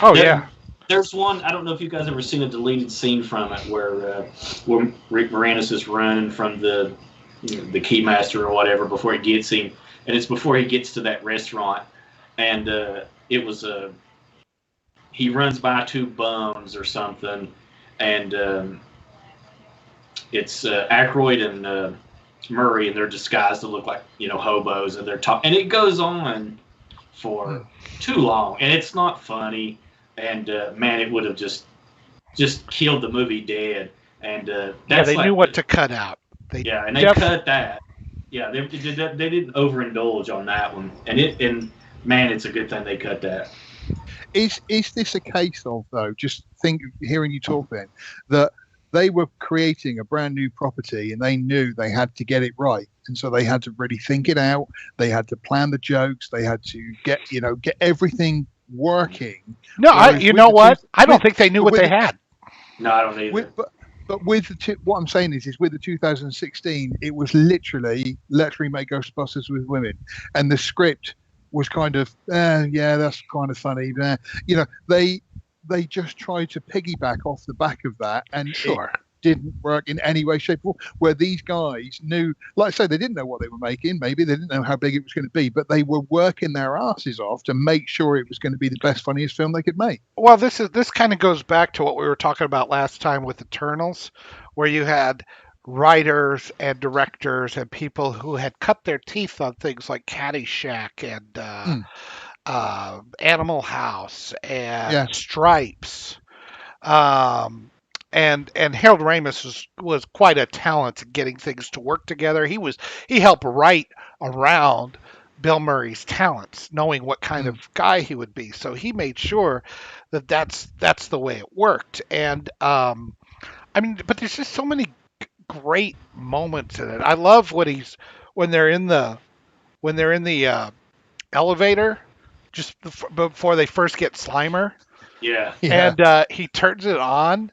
Oh, yeah. There's one, I don't know if you guys ever seen a deleted scene from it where Rick Moranis is running from the keymaster or whatever before he gets him, and it's before he gets to that restaurant, and it was he runs by two bums or something, and it's Aykroyd and Murray, and they're disguised to look like hobos, and they're talking, and it goes on for too long, and it's not funny. And man, it would have just killed the movie dead. And that's they knew what to cut out. They cut that. Yeah, they didn't overindulge on that one. And man, it's a good thing they cut that. Is this a case of, though, just hearing you talk then, that they were creating a brand new property and they knew they had to get it right, and so they had to really think it out. They had to plan the jokes. They had to get everything working. No, you know what? I don't think they knew what they had. No, I don't either. But with what I'm saying is with the 2016, it was literally let's remake Ghostbusters with women, and the script was kind of yeah, that's kind of funny. They just tried to piggyback off the back of that, and sure. It didn't work in any way, shape, or form. Where these guys knew, like I say, they didn't know what they were making. Maybe they didn't know how big it was going to be, but they were working their asses off to make sure it was going to be the best, funniest film they could make. Well, this kind of goes back to what we were talking about last time with Eternals, where you had writers and directors and people who had cut their teeth on things like Caddyshack and Animal House and Stripes. And Harold Ramis was quite a talent at getting things to work together. He helped write around Bill Murray's talents, knowing what kind of guy he would be. So he made sure that that's the way it worked. And I mean, but there's just so many great moments in it. I love when they're in the elevator just before they first get Slimer. Yeah. And he turns it on.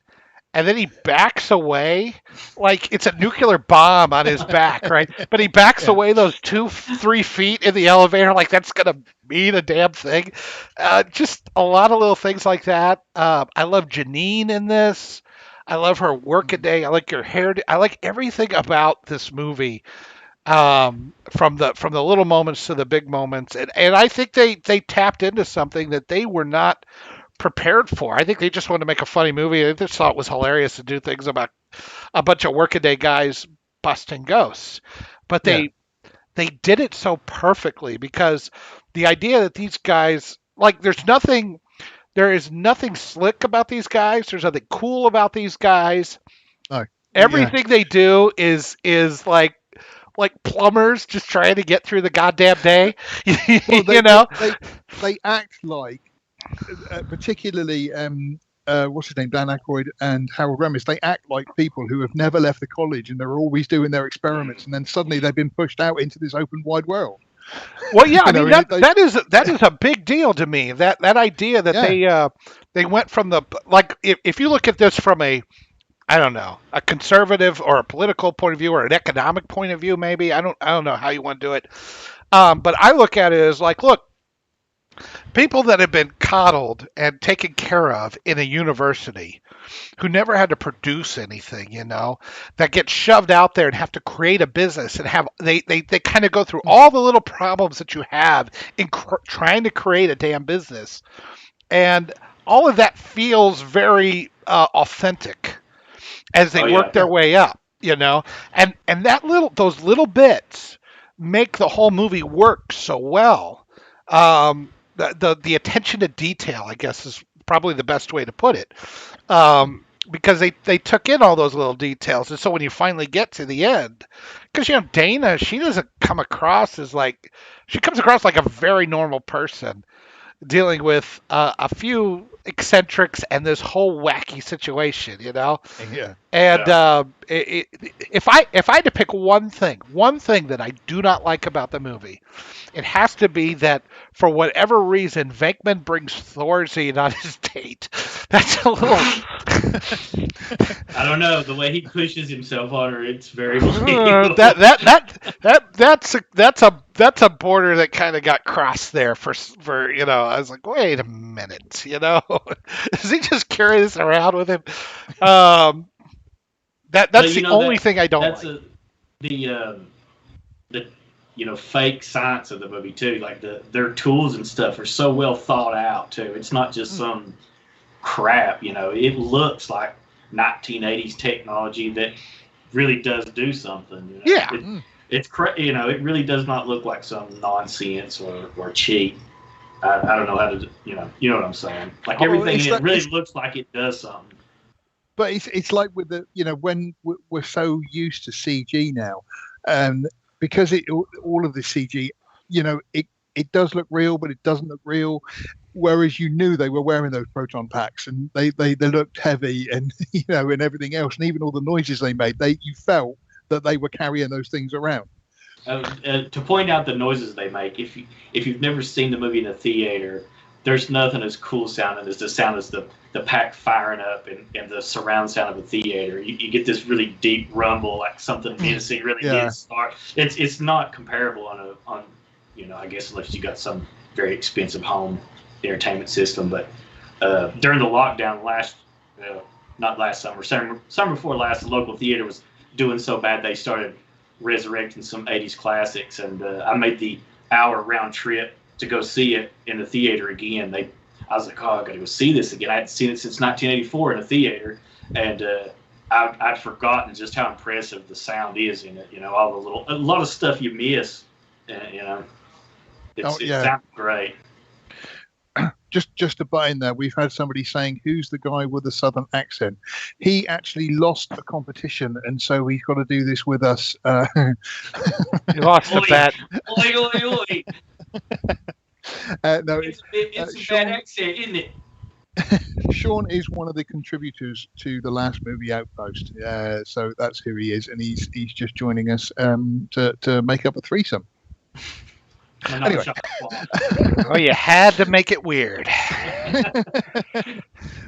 And then he backs away like it's a nuclear bomb on his back, right? But he backs away those 2-3 feet in the elevator like that's going to mean a damn thing. Just a lot of little things like that. I love Janine in this. I love her workaday. I like her hair. I like everything about this movie, from the little moments to the big moments. And I think they tapped into something that they were not prepared for. I think they just wanted to make a funny movie. They just thought it was hilarious to do things about a bunch of workaday guys busting ghosts. But they did it so perfectly, because the idea that these guys, like, there is nothing slick about these guys. There's nothing cool about these guys. No. Everything they do is like plumbers just trying to get through the goddamn day. They act like, particularly what's his name, Dan Aykroyd and Harold Ramis, they act like people who have never left the college and they're always doing their experiments, and then suddenly they've been pushed out into this open wide world. Well, yeah, I mean that is a big deal to me. That idea that they went from the, like, if you look at this from a conservative or a political point of view or an economic point of view, maybe I don't know how you want to do it, but I look at it as like, look, people that have been coddled and taken care of in a university, who never had to produce anything, that get shoved out there and have to create a business and they kind of go through all the little problems that you have in trying to create a damn business, and all of that feels very authentic as they work their way up, and those little bits make the whole movie work so well. The attention to detail, I guess, is probably the best way to put it, because they took in all those little details, and so when you finally get to the end, because Dana, she doesn't come across as like, she comes across like a very normal person dealing with a few eccentrics and this whole wacky situation, Yeah. And if I had to pick one thing that I do not like about the movie, it has to be that for whatever reason Venkman brings Thorazine on his date. That's a little. I don't know, the way he pushes himself on her, it's very believable. That's a border that kind of got crossed there for I was like, wait a minute, does he just carry this around with him? That's the only thing I don't like. The fake science of the movie too, like their tools and stuff are so well thought out too. It's not just some crap, it looks like 1980s technology that really does do something. Yeah. It really does not look like some nonsense or cheat. I don't know how to, you know what I'm saying. Like everything, it really looks like it does something. But it's like with the, when we're so used to CG now, because all of the CG, it does look real, but it doesn't look real. whereas you knew they were wearing those proton packs, and they looked heavy, and and everything else, and even all the noises they made, you felt that they were carrying those things around. To point out the noises they make, if you've never seen the movie in a theater, there's nothing as cool sounding as the sound as the pack firing up and the surround sound of a theater. You get this really deep rumble, like something menacing really did start. It's not comparable on I guess unless you got some very expensive home entertainment system. But during the lockdown not last summer before last, the local theater was doing so bad they started resurrecting some 80s classics, and I made the hour round trip to go see it in the theater again. I was like, I got to go see this again. I hadn't seen it since 1984 in a theater, and I'd forgotten just how impressive the sound is in it. A lot of stuff you miss. It sounds great. Just to butt in there, we've had somebody saying, "Who's the guy with the southern accent?" He actually lost a competition, and so he's got to do this with us. He lost the bet. Oi. No, it's a bad accent, isn't it? Sean is one of the contributors to the last movie Outpost, so that's who he is, and he's just joining us to make up a threesome. Anyway. Oh, you had to make it weird.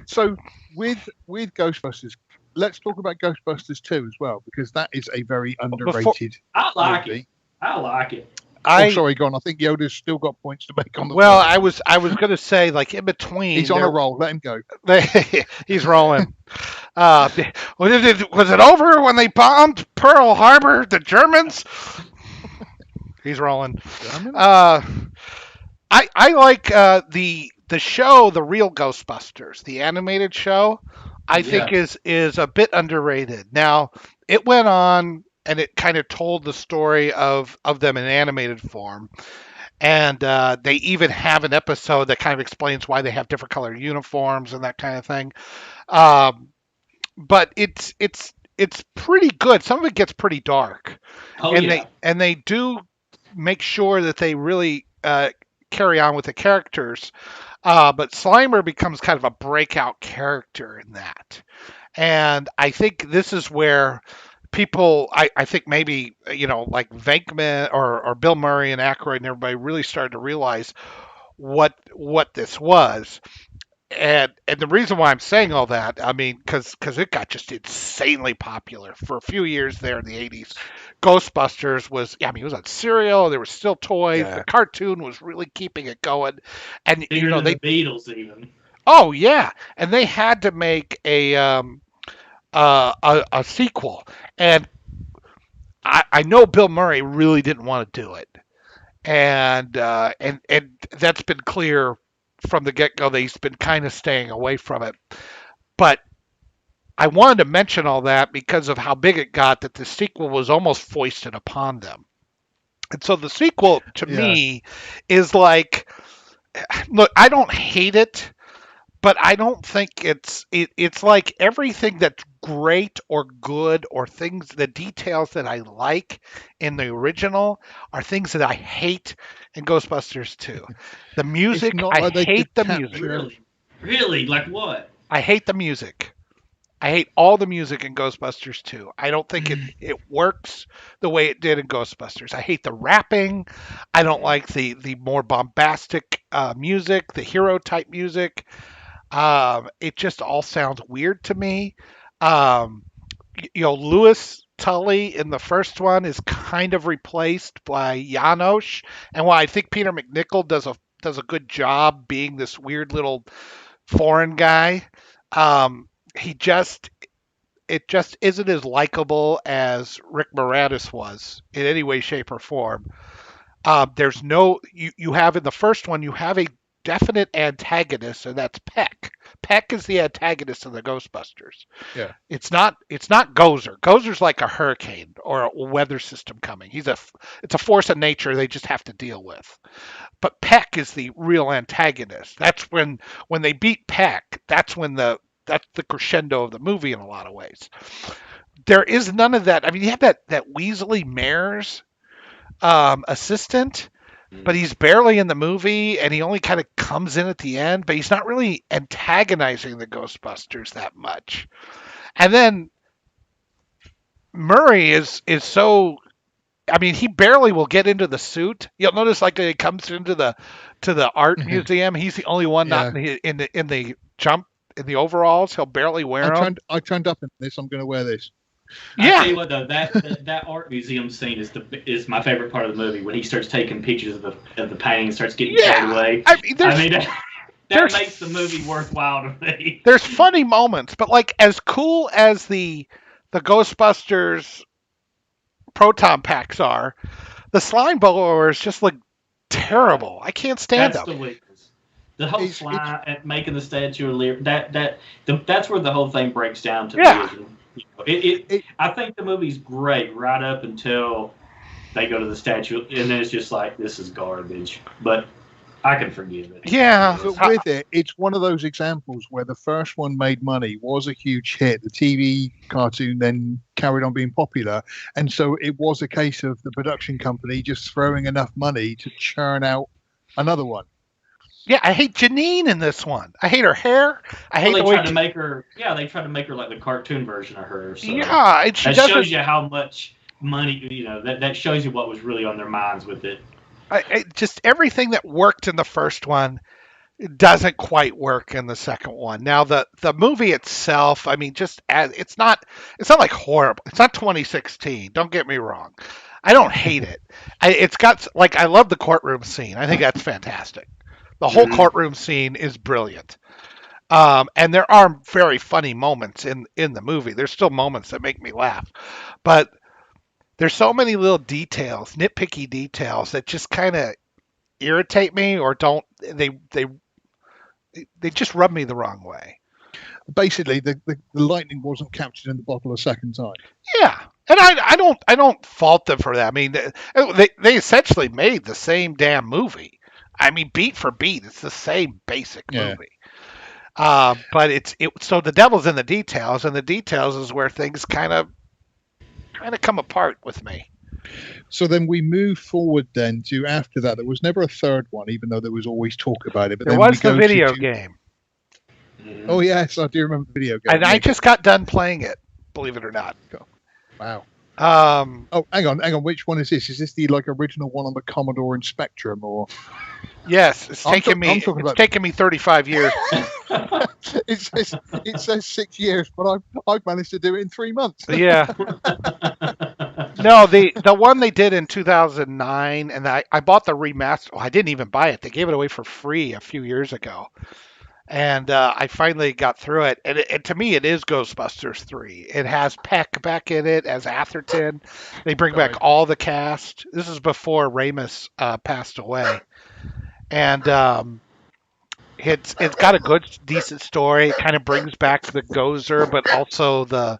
So with Ghostbusters, let's talk about Ghostbusters 2 as well, because that is a very underrated I like movie. it. Sorry, Gon. I think Yoda's still got points to make on the Well, I was going to say, like, in between. He's on a roll. Let him go. He's rolling. Was it over when they bombed Pearl Harbor, the Germans? He's rolling. I like the show, The Real Ghostbusters, the animated show. I think is a bit underrated. Now, it went on and it kind of told the story of them in animated form. And they even have an episode that kind of explains why they have different colored uniforms and that kind of thing. But it's pretty good. Some of it gets pretty dark. They do make sure that they really carry on with the characters. But Slimer becomes kind of a breakout character in that. And I think this is where people, I think maybe, like Venkman or Bill Murray and Aykroyd and everybody really started to realize what this was. And the reason why I'm saying all that, I mean, because it got just insanely popular for a few years there in the 80s. Ghostbusters was, it was on cereal. There were still toys. Yeah. The cartoon was really keeping it going. And bigger than the Beatles even. Oh yeah, and they had to make a sequel. And I know Bill Murray really didn't want to do it, and that's been clear from the get-go that he's been kind of staying away from it. But I wanted to mention all that because of how big it got, that the sequel was almost foisted upon them. And so the sequel, to me, is like, look, I don't hate it, but I don't think it's like everything that's great or good or things, the details that I like in the original are things that I hate in Ghostbusters 2. The music, I hate the music. Really? Like what? I hate the music. I hate all the music in Ghostbusters 2. I don't think it works the way it did in Ghostbusters. I hate the rapping. I don't like the more bombastic music, the hero type music. It just all sounds weird to me. Louis Tully in the first one is kind of replaced by Janosch, and while I think Peter McNichol does a good job being this weird little foreign guy, it just isn't as likable as Rick Moranis was in any way, shape, or form. There's no you have in the first one, you have a definite antagonist, and that's Peck. Peck is the antagonist of the Ghostbusters. Yeah. It's not Gozer. Gozer's like a hurricane or a weather system coming. It's a force of nature they just have to deal with. But Peck is the real antagonist. That's when they beat Peck, that's the crescendo of the movie in a lot of ways. There is none of that. I mean, you have that Weasley Mayor's assistant. but he's barely in the movie, and he only kind of comes in at the end, but he's not really antagonizing the Ghostbusters that much. And then Murray is so. I mean, he barely will get into the suit. You'll notice, like, when he comes into the art museum, he's the only one not in the overalls. He'll barely wear them. I turned up in this. I'm going to wear this. I tell you what, though, that art museum scene is my favorite part of the movie, when he starts taking pictures of the painting and starts getting carried away. That makes the movie worthwhile to me. There's funny moments, but like, as cool as the Ghostbusters proton packs are, the slime blowers just look terrible. I can't stand them. That's the weakness. The whole slime at making the Statue of Liberty, that's where the whole thing breaks down to me. I think the movie's great right up until they go to the statue, and then it's just like, this is garbage. But I can forgive it. Yeah. But with it, it's one of those examples where the first one made money, was a huge hit. The TV cartoon then carried on being popular. And so it was a case of the production company just throwing enough money to churn out another one. Yeah, I hate Janine in this one. I hate her hair. They tried to make her like the cartoon version of her. So yeah, that shows you how much money, that shows you what was really on their minds with it. Just everything that worked in the first one doesn't quite work in the second one. Now the movie itself, I mean, it's not like horrible. It's not 2016. Don't get me wrong. I don't hate it. It's got, like, I love the courtroom scene. I think that's fantastic. The whole courtroom scene is brilliant. And there are very funny moments in the movie. There's still moments that make me laugh, but there's so many little details, nitpicky details, that just kind of irritate me, or they just rub me the wrong way. Basically, the lightning wasn't captured in the bottle a second time. Yeah, and I don't fault them for that. I mean, they essentially made the same damn movie. I mean, beat for beat, it's the same basic movie. But so the devil's in the details, and the details is where things kind of come apart with me. So then we move forward then to, after that, there was never a third one, even though there was always talk about it. But there was the video game. Oh yes, I do remember the video game. And I just got done playing it, believe it or not. Wow. Hang on. Which one is this? Is this the original one on the Commodore and Spectrum, or? Yes, it's taken me 35 years. it says 6 years, but I've managed to do it in 3 months. Yeah. No, the one they did in 2009, and I bought the remaster. Well, I didn't even buy it. They gave it away for free a few years ago. And I finally got through it. And to me, it is Ghostbusters 3. It has Peck back in it as Atherton. They bring back all the cast. This is before Ramis passed away. And it's got a good, decent story. It kind of brings back the Gozer, but also the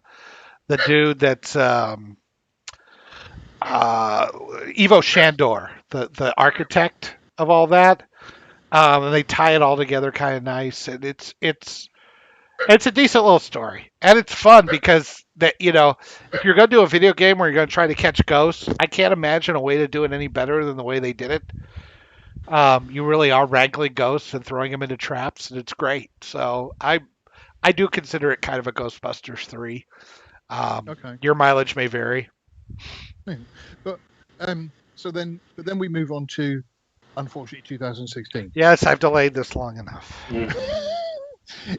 dude that's Ivo Shandor, the architect of all that. And they tie it all together kind of nice, and it's a decent little story, and it's fun because if you're going to do a video game where you're going to try to catch ghosts, I can't imagine a way to do it any better than the way they did it. You really are wrangling ghosts and throwing them into traps, and it's great. So I do consider it kind of a Ghostbusters 3. Okay. Your mileage may vary. But then we move on to, unfortunately, 2016. Yes, I've delayed this long enough.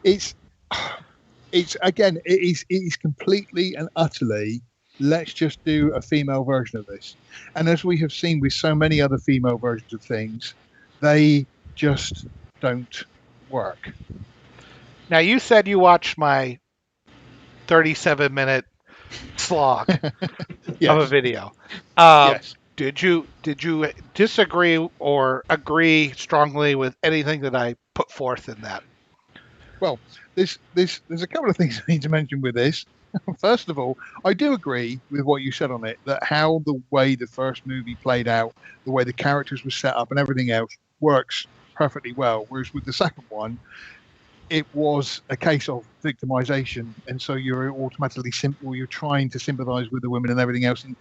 It's again, it is completely and utterly, let's just do a female version of this. And as we have seen with so many other female versions of things, they just don't work. Now, you said you watched my 37-minute slog yes. of a video. Yes. Did you disagree or agree strongly with anything that I put forth in that? Well, there's a couple of things I need to mention with this. First of all, I do agree with what you said on it, that how the way the first movie played out, the way the characters were set up and everything else works perfectly well. Whereas with the second one, it was a case of victimization. And so you're automatically you're trying to sympathize with the women and everything else. And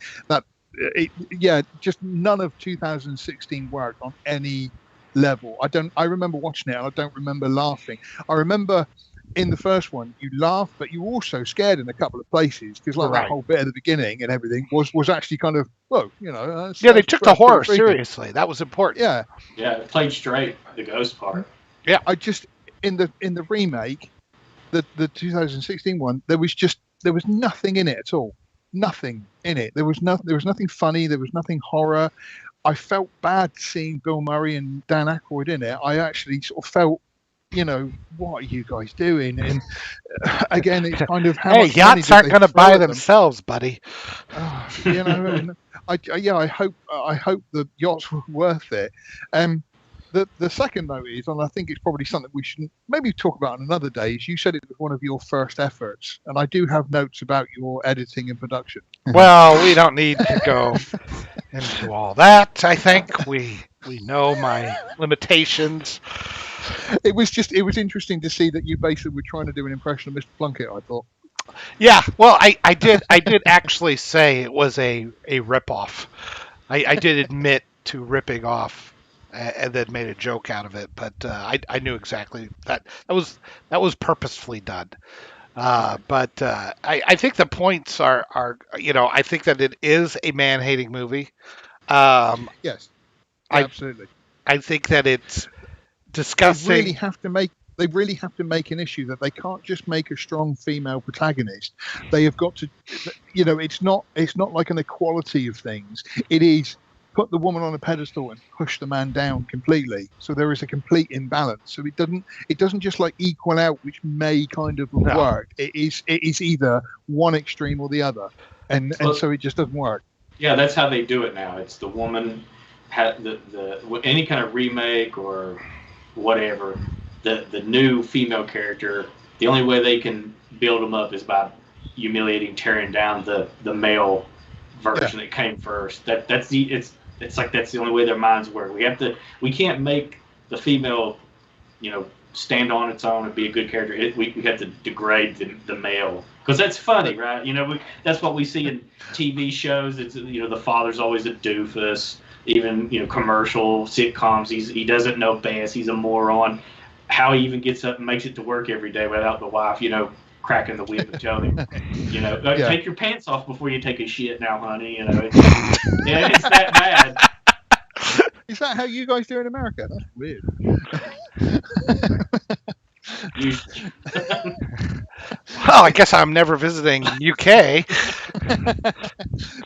just none of 2016 worked on any level. I remember watching it and I don't remember laughing. I remember in the first one you laughed, but you were also scared in a couple of places because that whole bit at the beginning and everything was actually kind of they took the horror seriously. That was important. Yeah, it played straight, the ghost part. Yeah, I just in the remake, the 2016 one, there was nothing in it at all. Nothing in it. There was nothing funny. There was nothing horror. I felt bad seeing Bill Murray and Dan Aykroyd in it. I actually sort of felt, what are you guys doing? And again, it's kind of how much yachts aren't going to buy themselves, buddy. And I hope the yachts were worth it. The second note is, and I think it's probably something we should maybe talk about on another day, is you said it was one of your first efforts, and I do have notes about your editing and production. Well, we don't need to go into all that. I think we know my limitations. It was interesting to see that you basically were trying to do an impression of Mr. Plunkett, I thought. Yeah, well, I did actually say it was a ripoff. I did admit to ripping off and then made a joke out of it, but I knew exactly that was purposefully done. But I think the points are I think that it is a man-hating movie. Yes, absolutely. I think that it's disgusting. They really have to make an issue that they can't just make a strong female protagonist. They have got to, it's not like an equality of things. It is put the woman on a pedestal and push the man down completely. So there is a complete imbalance. So it doesn't just like equal out, which may kind of work. It is either one extreme or the other, and so it just doesn't work. Yeah, that's how they do it now. It's the woman, any kind of remake or whatever. The new female character. The only way they can build them up is by humiliating, tearing down the male version that came first. It's like that's the only way their minds work. We can't make the female, stand on its own and be a good character. We have to degrade the male because that's funny, right? That's what we see in TV shows. It's the father's always a doofus. Even commercial sitcoms, he doesn't know best. He's a moron. How he even gets up and makes it to work every day without the wife, cracking the whip and telling him, take your pants off before you take a shit now, honey. It's that bad. Is that how you guys do in America? That's weird. Well, I guess I'm never visiting UK.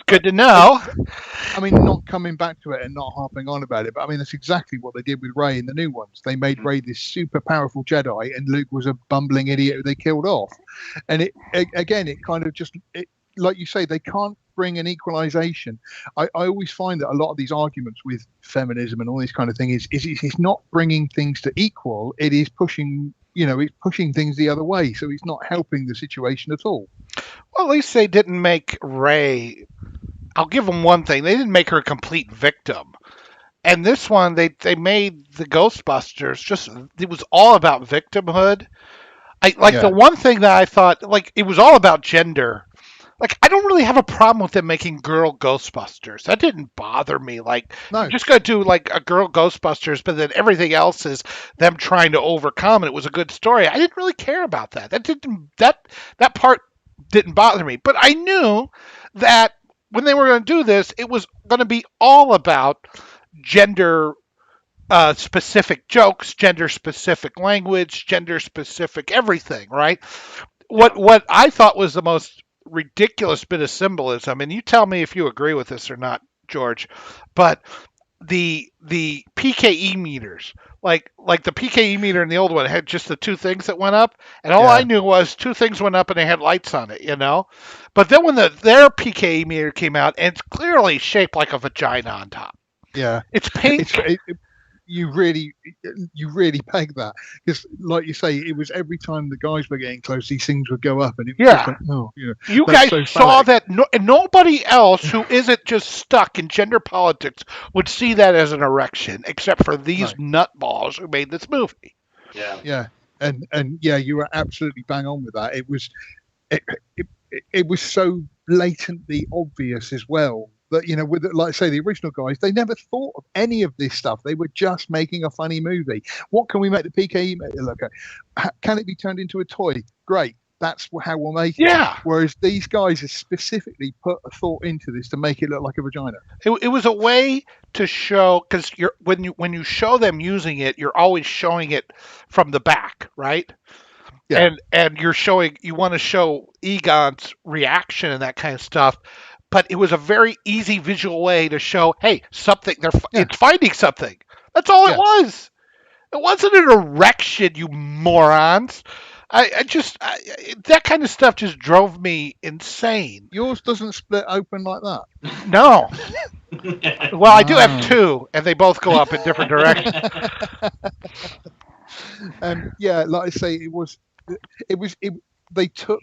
Good to know. I mean, not coming back to it and not harping on about it, but I mean, that's exactly what they did with Rey in the new ones. They made Rey this super powerful Jedi, and Luke was a bumbling idiot who they killed off. And it kind of just, like you say, they can't bring an equalization. I always find that a lot of these arguments with feminism and all this kind of thing is it's not bringing things to equal. It is pushing, it's pushing things the other way. So it's not helping the situation at all. Well, at least they didn't make Rey. I'll give them one thing. They didn't make her a complete victim. And this one, they made the Ghostbusters it was all about victimhood. The one thing that I thought, it was all about gender. I don't really have a problem with them making girl Ghostbusters. That didn't bother me. No. You're just going to do a girl Ghostbusters, but then everything else is them trying to overcome, and it was a good story. I didn't really care about that. That part didn't bother me. But I knew that when they were going to do this, it was going to be all about gender specific jokes, gender specific language, gender specific everything, right? What I thought was the most ridiculous bit of symbolism, and you tell me if you agree with this or not, George, but the PKE meters, like the PKE meter in the old one had just the two things that went up, and all I knew was two things went up and they had lights on it, But then when their PKE meter came out, and it's clearly shaped like a vagina on top. Yeah, it's pink. You really peg that, because, like you say, it was every time the guys were getting close, these things would go up, and it was just like, no, you guys so saw that. Nobody else who isn't just stuck in gender politics would see that as an erection, except for these nutballs who made this movie. Yeah, and you were absolutely bang on with that. It was so blatantly obvious as well that, with like I say, the original guys, they never thought of any of this stuff. They were just making a funny movie. What can we make the PKE look at? Can it be turned into a toy? Great. That's how we'll make it. Yeah. Whereas these guys have specifically put a thought into this to make it look like a vagina. It was a way to show, because when you show them using it, you're always showing it from the back, right? Yeah. And you want to show Egon's reaction and that kind of stuff. But it was a very easy visual way to show, hey, it's finding something. That's all it was. It wasn't an erection, you morons. That kind of stuff just drove me insane. Yours doesn't split open like that. No. Well, I do have two, and they both go up in different directions. And like I say, they took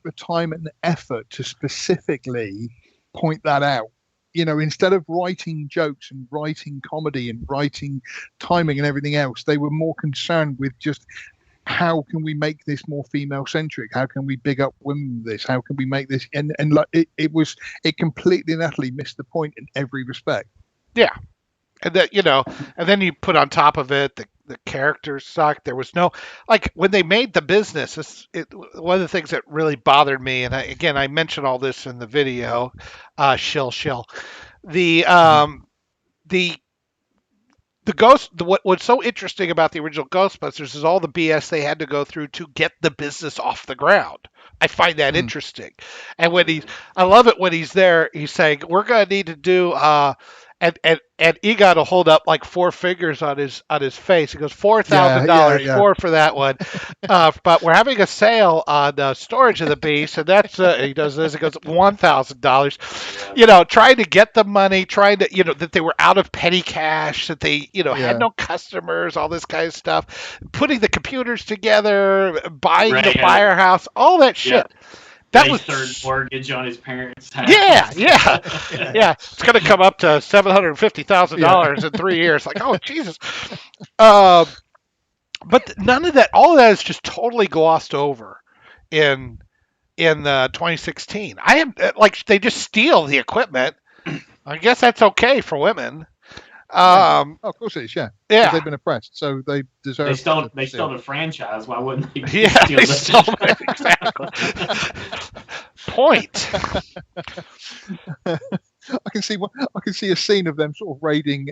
the time and the effort to specifically point that out. Instead of writing jokes and writing comedy and writing timing and everything else, they were more concerned with just how can we make this more female centric? How can we big up women with this? How can we make this? And like it completely and utterly missed the point in every respect. Yeah. And that, and then you put on top of it, the characters sucked. There was no, like, when they made the business, one of the things that really bothered me, and I mentioned all this in the video, what's so interesting about the original Ghostbusters is all the BS they had to go through to get the business off the ground. I find that interesting. And I love it when he's there, he's saying, we're going to need to do, and Egon will hold up like four figures on his face. He goes, $4,000, four for that one. But we're having a sale on storage of the beast, and that's he does this. He goes, $1,000. Trying to get the money, trying to that they were out of petty cash, that they had no customers, all this kind of stuff. Putting the computers together, buying the firehouse, all that shit. That was third mortgage on his parents' house. Yeah. It's going to come up to $750,000 in 3 years. Like, oh Jesus! But none of that. All of that is just totally glossed over in 2016. I am like, they just steal the equipment. I guess that's okay for women. Of course it is, yeah. They've been oppressed, so they deserve. They stole the franchise. Why wouldn't they? They stole it, exactly. Point. I can see a scene of them sort of raiding.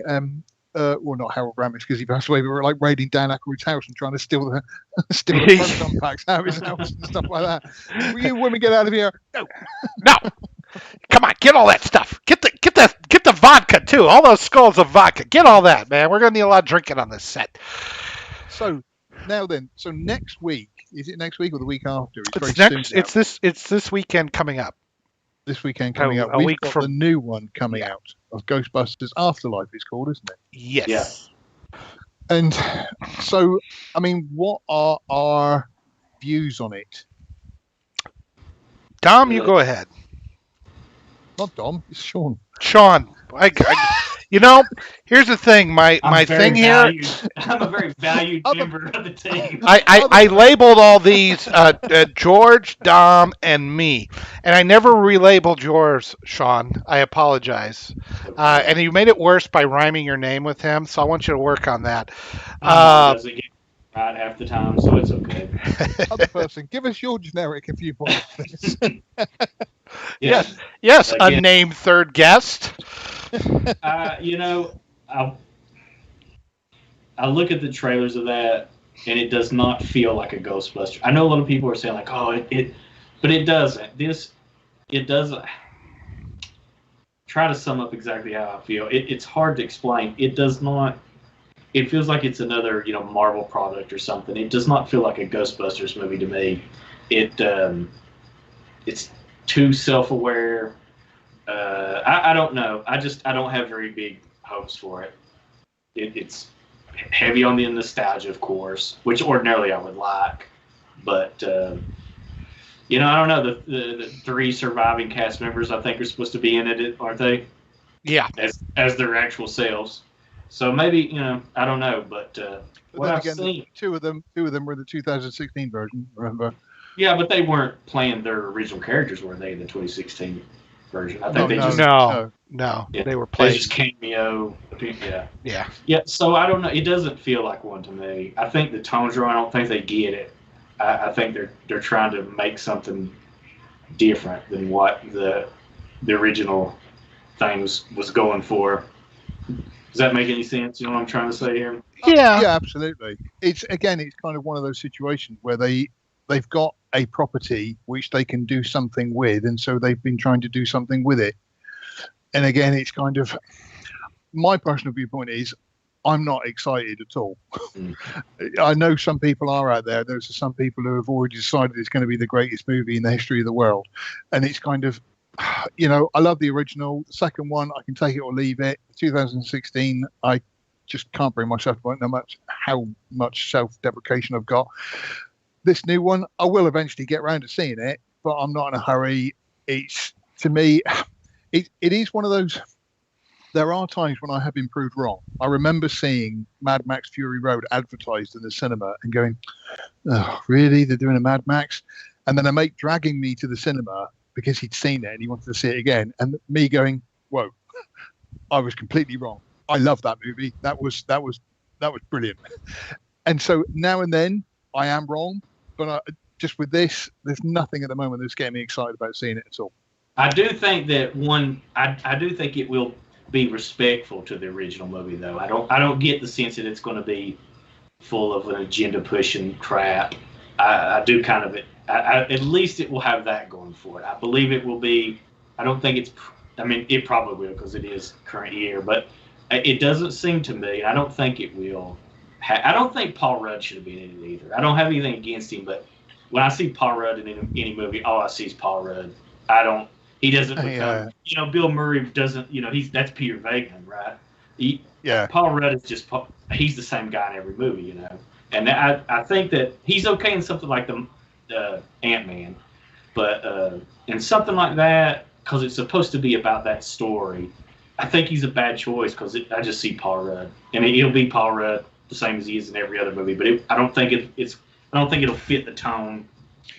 Well, not Harold Ramis because he passed away, but we're like raiding Dan Aykroyd's house and trying to steal the proton packs out of his house and stuff like that. Will you women get out of here? No. Come on, get all that stuff. Get the vodka too. All those skulls of vodka. Get all that, man. We're gonna need a lot of drinking on this set. So now then, next week, is it next week or the week after? It's this weekend coming up. This weekend coming up. We've got the new one coming out of Ghostbusters Afterlife. It's called, isn't it? Yes. Yeah. And so, I mean, what are our views on it? Dom, you go ahead. Not Dom, it's Sean. Sean, here's the thing. My thing here. I'm a very valued member of the team. I labeled all these George, Dom, and me, and I never relabeled yours, Sean. I apologize. And you made it worse by rhyming your name with him, so I want you to work on that. Doesn't get right half the time, so it's okay. Other person, give us your generic if you want. Yes, unnamed third guest. I look at the trailers of that, and it does not feel like a Ghostbuster. I know a lot of people are saying like, oh, but it doesn't. It doesn't. Try to sum up exactly how I feel. It's hard to explain. It does not. It feels like it's another, Marvel product or something. It does not feel like a Ghostbusters movie to me. It's too self-aware. I don't know. I don't have very big hopes for it. It's heavy on the nostalgia, of course, which ordinarily I would like. But, I don't know. The three surviving cast members, I think, are supposed to be in it, aren't they? Yeah. As their actual selves. So maybe, I don't know. But what I've seen... Two of them were in the 2016 version, remember? Yeah, but they weren't playing their original characters, were they, in the 2016? version. I think No, yeah, they were they played. just cameo. Yeah. Yeah. So I don't know. It doesn't feel like one to me. I think the tone's wrong. I don't think they get it. I think they're trying to make something different than what the original thing was going for. Does that make any sense? You know what I'm trying to say here? Yeah. Yeah, absolutely. It's kind of one of those situations where they've got a property which they can do something with, and so they've been trying to do something with it. And again, it's kind of my personal viewpoint is I'm not excited at all. I know some people are out there. There's some people who have already decided it's going to be the greatest movie in the history of the world, and it's kind of, I love the original. The second one, I can take it or leave it. 2016, I just can't bring myself to know how much self-deprecation I've got. This new one, I will eventually get around to seeing it, but I'm not in a hurry. It's, to me, it is one of those. There are times when I have been proved wrong. I remember seeing Mad Max Fury Road advertised in the cinema and going, oh, really? They're doing a Mad Max? And then a mate dragging me to the cinema because he'd seen it and he wanted to see it again. And me going, whoa, I was completely wrong. I love that movie. That was brilliant. And so now and then I am wrong, but just with this, there's nothing at the moment that's getting me excited about seeing it at all. I do think that I do think it will be respectful to the original movie, though. I don't get the sense that it's going to be full of an agenda pushing crap. I do kind of at least it will have that going for it. I believe it will be. I don't think it's. I mean, it probably will because it is current year, but it doesn't seem to me. I don't think it will. I don't think Paul Rudd should have been in it either. I don't have anything against him, but when I see Paul Rudd in any movie, all I see is Paul Rudd. He doesn't become, Bill Murray doesn't, that's Peter Venkman, right? Paul Rudd is just, he's the same guy in every movie, And I think that he's okay in something like the Ant-Man, but in something like that, because it's supposed to be about that story, I think he's a bad choice because I just see Paul Rudd. I mean, he'll be Paul Rudd the same as he is in every other movie, but I don't think it'll fit the tone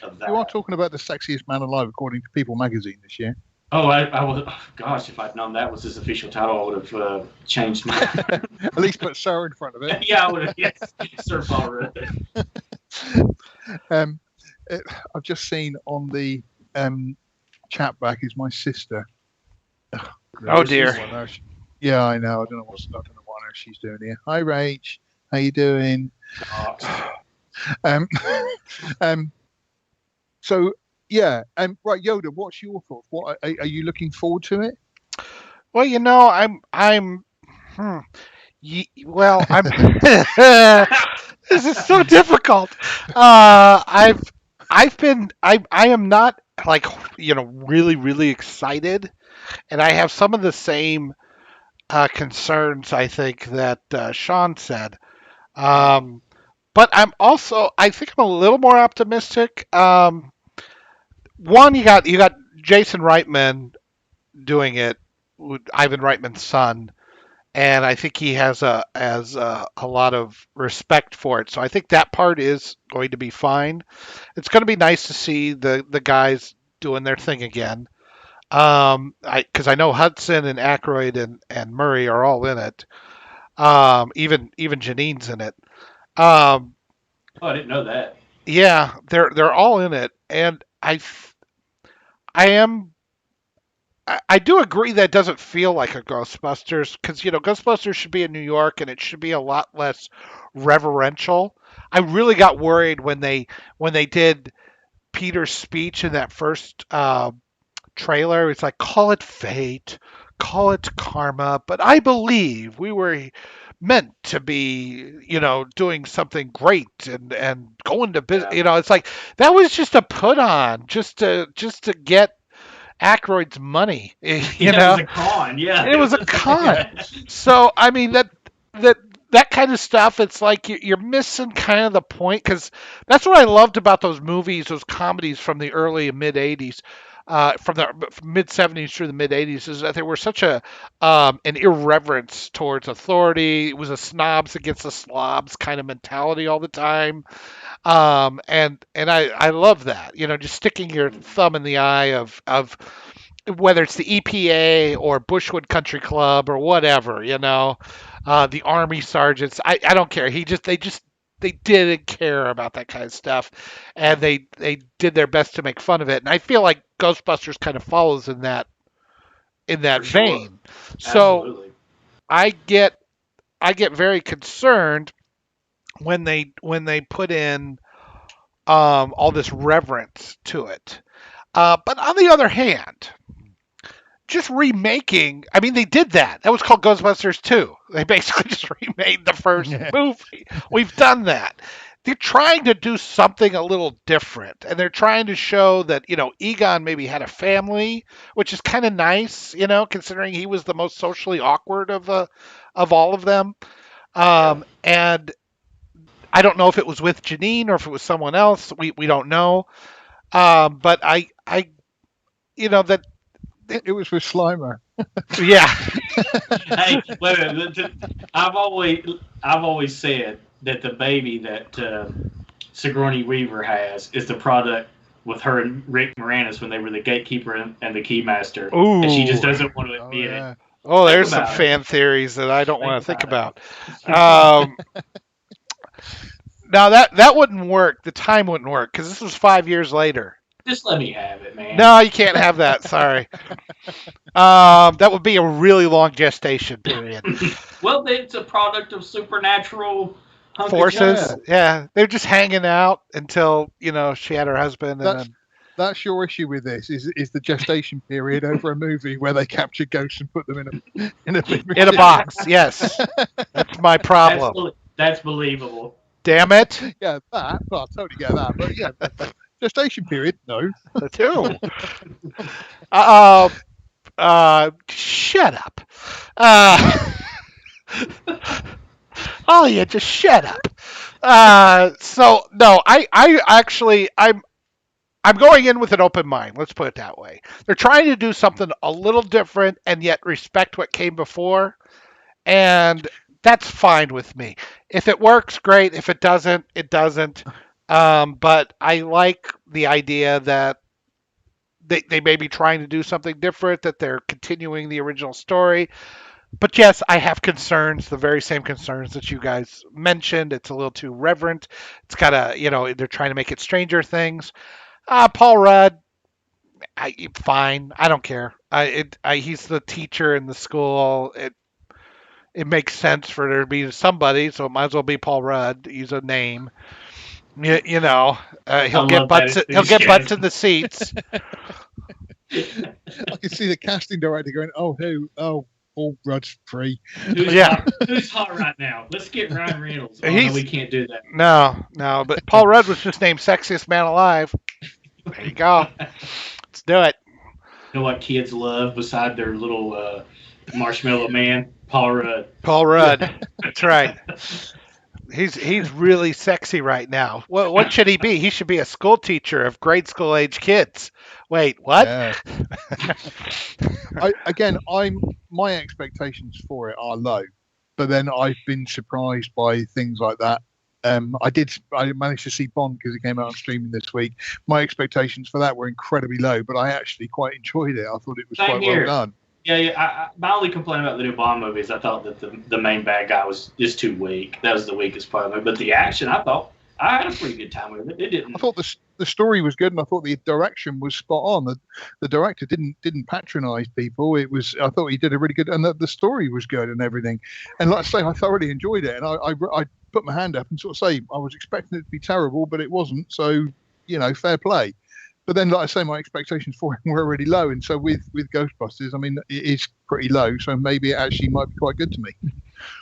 of that. You are talking about the sexiest man alive, according to People magazine this year. Oh, I was. Oh, gosh, if I'd known that was his official title, I would have changed my. At least put Sir in front of it. Yeah, I would have. Yes, Sir Paul Rudd. I've just seen on the chat back is my sister. Oh dear. Yeah, I know. I don't know what she's doing here. Hi, Rach. How you doing? So yeah, right, Yoda. What's your thoughts? What are you looking forward to it? Well, I'm. This is so difficult. I am not really, really excited, and I have some of the same concerns I think that Sean said. But I think I'm a little more optimistic. One, you got Jason Reitman doing it, Ivan Reitman's son, and I think he has a lot of respect for it. So I think that part is going to be fine. It's going to be nice to see the guys doing their thing again. Because I know Hudson and Aykroyd and Murray are all in it. Even Janine's in it. I didn't know that. Yeah, they're all in it, and I do agree that it doesn't feel like a Ghostbusters because Ghostbusters should be in New York and it should be a lot less reverential. I really got worried when they did Peter's speech in that first trailer. It's like, call it fate, call it karma, but I believe we were meant to be, doing something great and going to business. It's like that was just a put on, just to get Aykroyd's money. It was a con. Yeah, it was a con. So I mean that kind of stuff. It's like you're missing kind of the point because that's what I loved about those movies, those comedies from the early and mid '80s. From the mid 70s through the mid 80s is that there were such an irreverence towards authority. It was a snobs against the slobs kind of mentality all the time. And I love that, just sticking your thumb in the eye of whether it's the EPA or Bushwood Country Club or whatever, the Army sergeants. I don't care. They didn't care about that kind of stuff, and they did their best to make fun of it. And I feel like Ghostbusters kind of follows in that For sure. vein. So Absolutely. I get very concerned when they put in all this reverence to it. But on the other hand, just remaking. I mean, they did that. That was called Ghostbusters 2. They basically just remade the first movie. We've done that. They're trying to do something a little different, and they're trying to show that Egon maybe had a family, which is kind of nice, considering he was the most socially awkward of all of them. And I don't know if it was with Janine or if it was someone else. We don't know. But I that. It was with Slimer. Yeah. Hey, wait. I've always said that the baby that Sigourney Weaver has is the product with her and Rick Moranis when they were the gatekeeper and the keymaster. Ooh. And she just doesn't want to admit it. Oh, there's some fan theories that I don't want to think about. Now that wouldn't work. The time wouldn't work because this was 5 years later. Just let me have it, man. No, you can't have that. Sorry. That would be a really long gestation period. Well, it's a product of supernatural forces. Yeah, they're just hanging out until she had her husband. That's your issue with this is the gestation period over a movie where they capture ghosts and put them in a box. Yes, that's my problem. That's believable. Damn it. Yeah, I totally get that. But yeah, gestation period, no. Too. Shut up. Oh yeah, just shut up. So no, I'm going in with an open mind. Let's put it that way. They're trying to do something a little different and yet respect what came before, and that's fine with me. If it works, great. If it doesn't, it doesn't. But I like the idea that they may be trying to do something different, that they're continuing the original story. But yes, I have concerns, the very same concerns that you guys mentioned. It's a little too reverent. It's got they're trying to make it Stranger Things. Paul Rudd, fine. I don't care. He's the teacher in the school. It makes sense for there to be somebody, so it might as well be Paul Rudd. He's a name. He'll get butts in the seats. I can see the casting director going, "Oh, Paul Rudd's free." Who's hot right now? Let's get Ryan Reynolds. No, we can't do that. No. But Paul Rudd was just named sexiest man alive. There you go. Let's do it. You know what kids love beside their little marshmallow man? Paul Rudd. Paul Rudd. That's right. He's really sexy right now. What should he be? He should be a school teacher of grade school age kids. Wait, what? Yeah. My expectations for it are low, but then I've been surprised by things like that. I managed to see Bond because it came out on streaming this week. My expectations for that were incredibly low, but I actually quite enjoyed it. I thought it was quite well done. Yeah. My only complaint about the new Bond movie is I thought that the main bad guy was just too weak. That was the weakest part of it. But the action, I thought I had a pretty good time with it. It didn't. I thought the story was good, and I thought the direction was spot on. The director didn't patronize people. I thought he did a really good, and the story was good and everything. And like I say, I thoroughly enjoyed it. And I put my hand up and sort of say I was expecting it to be terrible, but it wasn't. So fair play. But then, like I say, my expectations for him were already low, and so with Ghostbusters, I mean, it is pretty low. So maybe it actually might be quite good to me.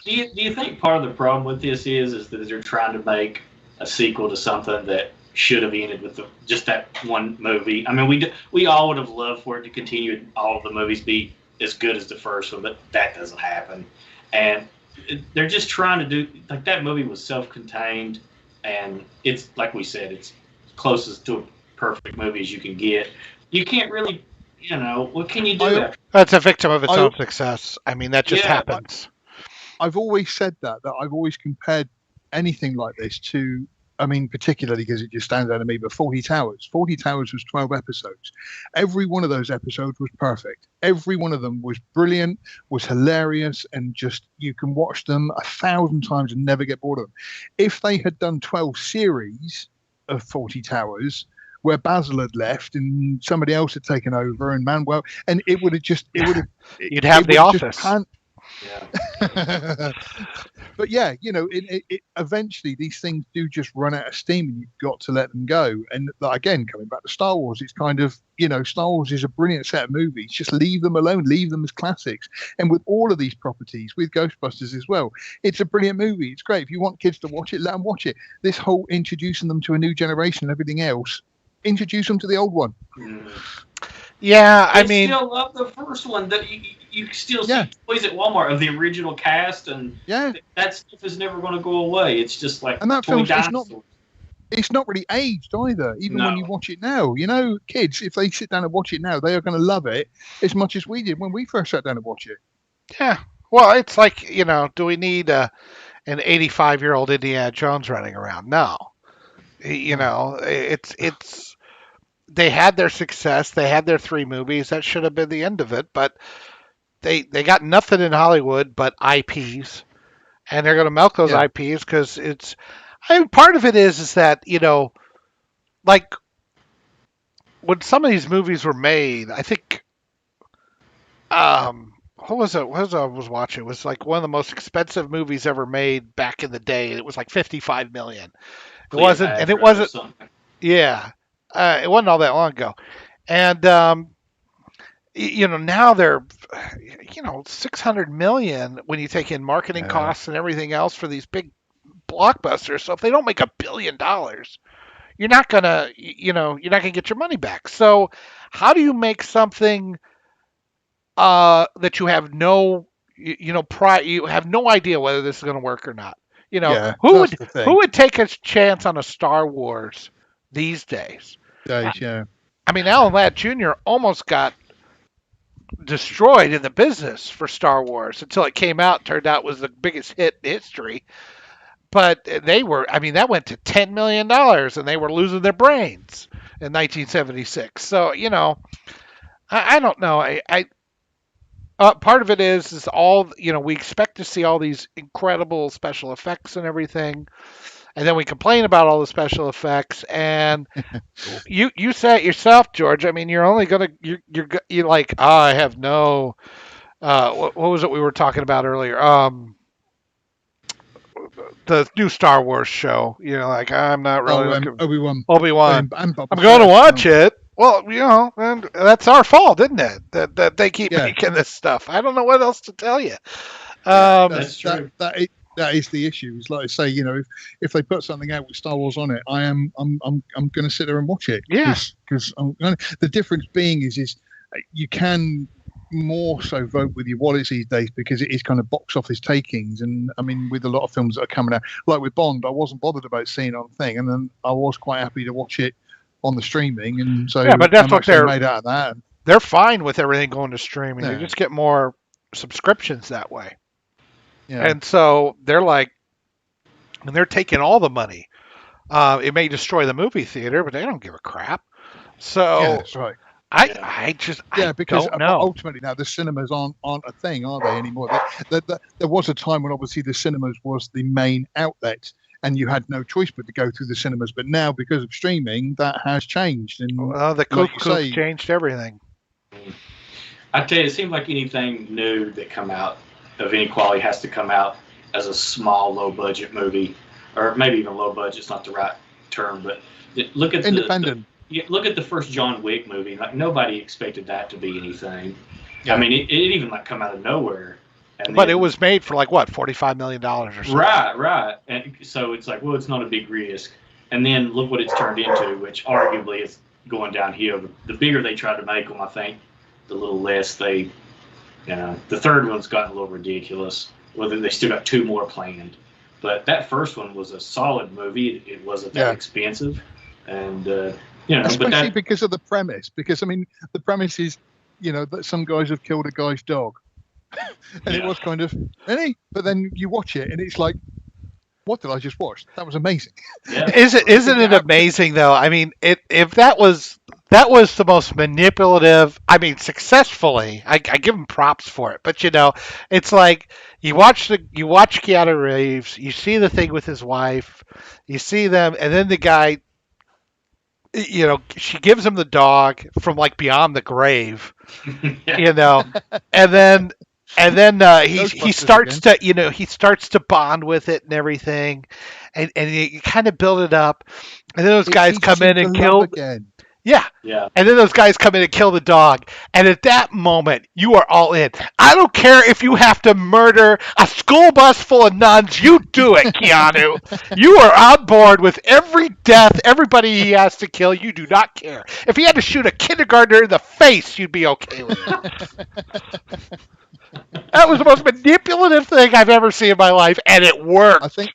Do you think part of the problem with this is that they're trying to make a sequel to something that should have ended with just that one movie? I mean, we all would have loved for it to continue and all of the movies be as good as the first one, but that doesn't happen. And they're just trying to do like that movie was self-contained, and it's like we said, it's closest to a perfect movie as you can get. You can't really, what can you do? That's a victim of its own success. I mean, that just happens. I've always said that I've always compared anything like this to I mean, particularly because it just stands out to me, but 40 Towers. 40 Towers was 12 episodes. Every one of those episodes was perfect. Every one of them was brilliant, was hilarious, and just you can watch them 1,000 times and never get bored of them. If they had done 12 series of 40 Towers, where Basil had left and somebody else had taken over, and Manuel, and it would have just, you'd have The Office. Yeah. But yeah, it eventually these things do just run out of steam, and you've got to let them go. And again, coming back to Star Wars, it's kind of, Star Wars is a brilliant set of movies. Just leave them alone, leave them as classics. And with all of these properties, with Ghostbusters as well, it's a brilliant movie. It's great. If you want kids to watch it, let them watch it. This whole introducing them to a new generation and everything else, introduce them to the old one. Yeah, I mean, still love the first one. That you still see toys at Walmart of the original cast, and that stuff is never going to go away. It's just like and that toy film, it's not really aged either. Even when you watch it now, kids, if they sit down and watch it now, they are going to love it as much as we did when we first sat down to watch it. Yeah, well, it's like do we need an 85-year-old Indiana Jones running around? No, it's. They had their success. They had their 3 movies. That should have been the end of it. But they got nothing in Hollywood but IPs, and they're going to milk those IPs because it's. I mean, part of it is that like when some of these movies were made, I think. What was it? What was I was watching? It was like one of the most expensive movies ever made back in the day. It was like $55 million. It wasn't, and it wasn't. Yeah. It wasn't all that long ago. And, now they're, $600 million when you take in marketing costs and everything else for these big blockbusters. So if they don't make $1 billion, you're not going to, you're not going to get your money back. So how do you make something that you have no, you have no idea whether this is going to work or not? Who would take a chance on a Star Wars these days? Yeah. I mean, Alan Ladd Jr. almost got destroyed in the business for Star Wars until it came out. Turned out it was the biggest hit in history. But that went to $10 million, and they were losing their brains in 1976. So, I don't know. Part of it is all, we expect to see all these incredible special effects and everything. And then we complain about all the special effects, and you say it yourself, George. I mean, you're only gonna you're like, I have no. What was it we were talking about earlier? The new Star Wars show. Like I'm not really Obi-Wan. I'm going to watch it. Well, and that's our fault, isn't it? That they keep making this stuff. I don't know what else to tell you. That's true. That is the issue. It's like I say, if they put something out with Star Wars on it, I'm going to sit there and watch it. Yeah. Because the difference being is you can more so vote with your wallets these days because it is kind of box office takings. And I mean, with a lot of films that are coming out, like with Bond, I wasn't bothered about seeing it on thing, and then I was quite happy to watch it on the streaming. And so but that's what they're made out of that. They're fine with everything going to streaming. Yeah. They just get more subscriptions that way. Yeah. And so they're like, and they're taking all the money. It may destroy the movie theater, but they don't give a crap. So that's right. I because don't know. Ultimately now the cinemas aren't a thing, are they anymore? There was a time when obviously the cinemas was the main outlet, and you had no choice but to go through the cinemas. But now, because of streaming, that has changed. And the cook changed everything. I tell you, it seems like anything new that come out of any quality has to come out as a small, low-budget movie, or maybe even low budget. It's not the right term, but look at independent. Look at the first John Wick movie. Like nobody expected that to be anything. Yeah. I mean, it even like come out of nowhere. But it was made for like what, $45 million or something. Right. And so it's like, well, it's not a big risk. And then look what it's turned into, which arguably is going downhill. The bigger they try to make them, I think, the little less they. The third one's gotten a little ridiculous. Whether they still got 2 more planned, but that first one was a solid movie. It wasn't that expensive, and especially because of the premise. Because I mean, the premise is, that some guys have killed a guy's dog, and it was kind of, but then you watch it and it's like, what did I just watch? That was amazing. Yeah. Isn't it amazing though? I mean, if that was the most manipulative. I mean, successfully. I give him props for it. But it's like you watch Keanu Reeves, you see the thing with his wife, you see them, and then the guy, she gives him the dog from like beyond the grave, Yeah. and then he Ghostbusters starts he starts to bond with it and everything, and you kind of build it up, and then those guys come in and kill again. yeah. Yeah. And then those guys come in and kill the dog. And at that moment, you are all in. I don't care if you have to murder a school bus full of nuns. You do it, Keanu. You are on board with every death, everybody he has to kill. You do not care. If he had to shoot a kindergartner in the face, you'd be okay with it. That was the most manipulative thing I've ever seen in my life, and it worked. I think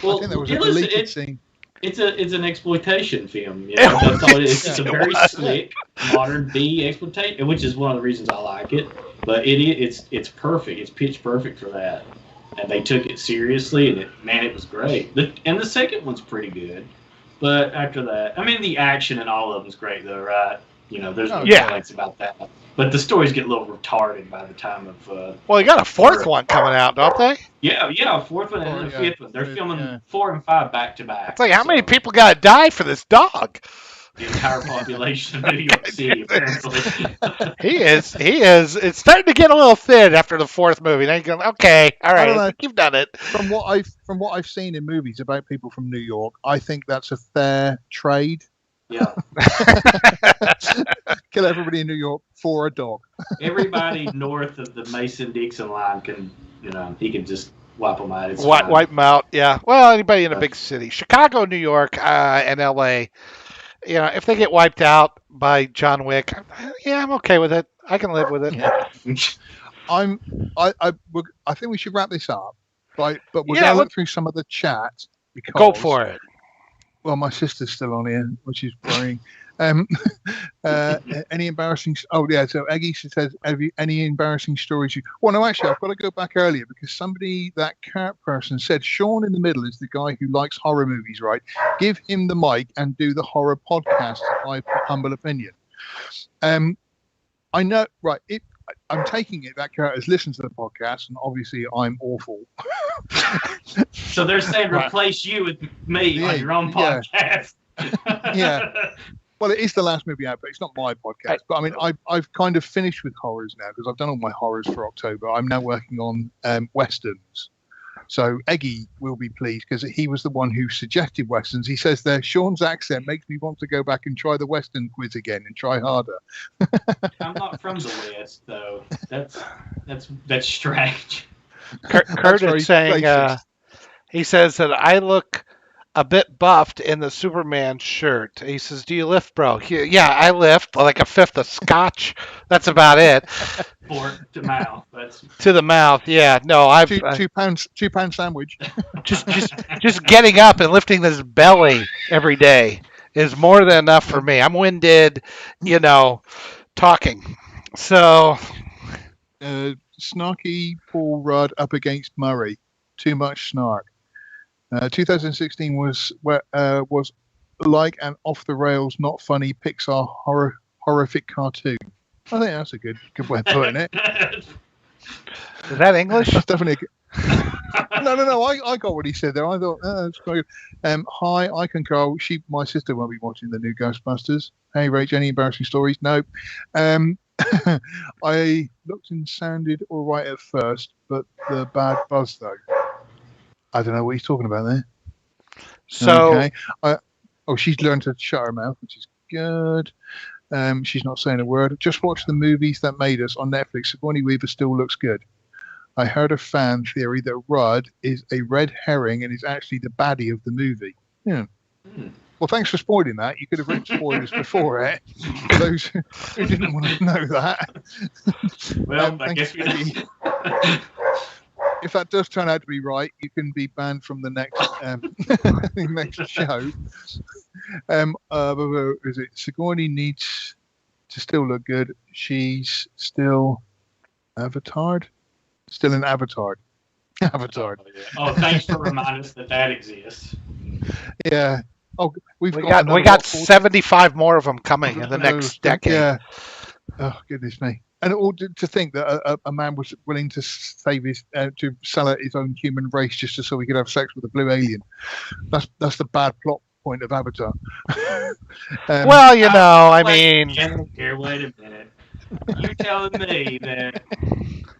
Well, there was a listen, deleted scene. It's an exploitation film. That's all it is. It's a very slick, modern B exploitation, which is one of the reasons I like it. But it's perfect. It's pitch perfect for that. And they took it seriously, and it was great. And the second one's pretty good. But after that, I mean, the action and all of them's great, though, right? There's no complaints about that. But the stories get a little retarded by the time of. Well, you got a fourth one coming out, don't they? Yeah, a fourth one and a fifth one. They're filming 4 and 5 back to back. It's like, how many people got to die for this dog? The entire population of New York City, apparently. He is. It's starting to get a little thin after the fourth movie. Now you're going, okay, all right, I think you've done it. From what I've seen in movies about people from New York, I think that's a fair trade. Yeah. Kill everybody in New York for a dog. Everybody north of the Mason-Dixon line can, he can just wipe them out. Wipe them out, yeah. Well, anybody in a big city. Chicago, New York, and L.A., if they get wiped out by John Wick, I'm okay with it. I can live with it. Yeah. I think we should wrap this up, but we're going to look through some of the chat. Go for it. Well, my sister's still on here, which is worrying. Any embarrassing? Oh yeah. So Eggy says, "Have you any embarrassing stories?" Well, no, actually, I've got to go back earlier because that cat person said Sean in the middle is the guy who likes horror movies, right? Give him the mic and do the horror podcast. My humble opinion. I know, right? I'm taking it that character's listened to the podcast, and obviously I'm awful. So they're saying replace you with me on your own podcast. Yeah. Well, it is the last movie out, but it's not my podcast. But I mean, I've kind of finished with horrors now because I've done all my horrors for October. I'm now working on westerns. So Eggy will be pleased because he was the one who suggested westerns. He says there, Sean's accent makes me want to go back and try the western quiz again and try harder. I'm not from the West, though. That's strange. Kurt is saying, he says that I look a bit buffed in the Superman shirt. He says, "Do you lift, bro?" Yeah, I lift like a fifth of scotch. That's about it. To mouth. To the mouth. Yeah. No, I've 2 pound sandwich. just getting up and lifting this belly every day is more than enough for me. I'm winded, talking. So, snarky Paul Rudd up against Murray. Too much snark. 2016 was like an off the rails, not funny Pixar horrific cartoon. I think that's a good way of putting it. Is that English? That's definitely No. I got what he said there. I thought that's quite good. Hi, I concur. My sister won't be watching the new Ghostbusters. Hey, Rach, any embarrassing stories? Nope. I looked and sounded all right at first, but the bad buzz though. I don't know what he's talking about there. So, okay. She's learned to shut her mouth, which is good. She's not saying a word. Just watch the movies that made us on Netflix. Sigourney Weaver still looks good. I heard a fan theory that Rudd is a red herring and is actually the baddie of the movie. Yeah. Well, thanks for spoiling that. You could have written spoilers before it. For those who didn't want to know that. Well, I guess we if that does turn out to be right, you can be banned from the next next show. Is it Sigourney needs to still look good? She's still avatared. Still an avatar. Avatar. Oh, thanks for reminding us that exists. Yeah. Oh, we got 75 more of them coming in the next decade. Yeah. Oh, goodness me. And all to think that a man was willing to save to sell out his own human race just so he could have sex with a blue alien. That's the bad plot point of Avatar. Well, I mean... Here, wait a minute. You're telling me that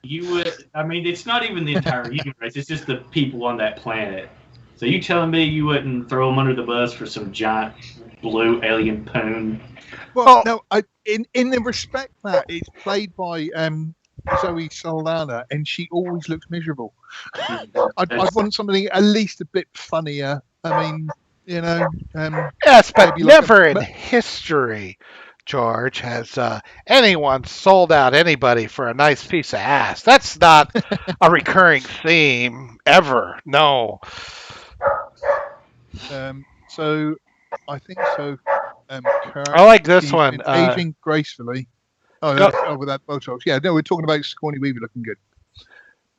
you would... I mean, it's not even the entire human race. It's just the people on that planet. So you telling me you wouldn't throw them under the bus for some giant blue alien poon? Well, no, in the respect that it's played by Zoe Saldana, and she always looks miserable. I'd want something at least a bit funnier. I mean, yes, but never in history, George, has anyone sold out anybody for a nice piece of ass. That's not a recurring theme ever. No. So I think so. I like this one. Aging gracefully. With that Botox. Yeah, no, we're talking about Sigourney Weaver looking good.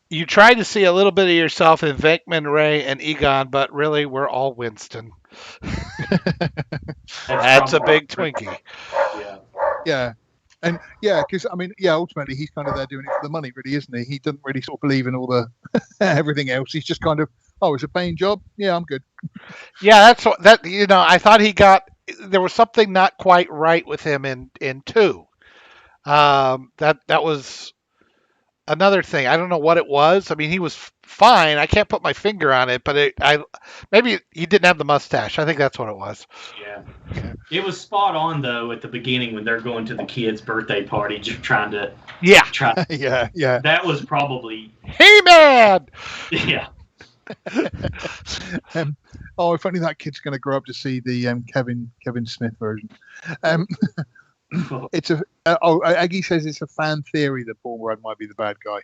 You tried to see a little bit of yourself in Venkman, Ray, and Egon, but really, we're all Winston. That's a big Twinkie. Yeah. And because ultimately he's kind of there doing it for the money, really, isn't he? He doesn't really sort of believe in all the everything else. He's just kind of, it's a paying job. Yeah, I'm good. Yeah, I thought there was something not quite right with him in 2. That was another thing. I don't know what it was. I mean, he was fine. I can't put my finger on it, but maybe he didn't have the mustache. I think that's what it was. Yeah. It was spot on though at the beginning when they're going to the kid's birthday party, just trying to. Yeah. Yeah. That was probably. Hey man. Yeah. If only that kid's going to grow up to see the Kevin Smith version. It's Aggie says it's a fan theory that Paul Rudd might be the bad guy.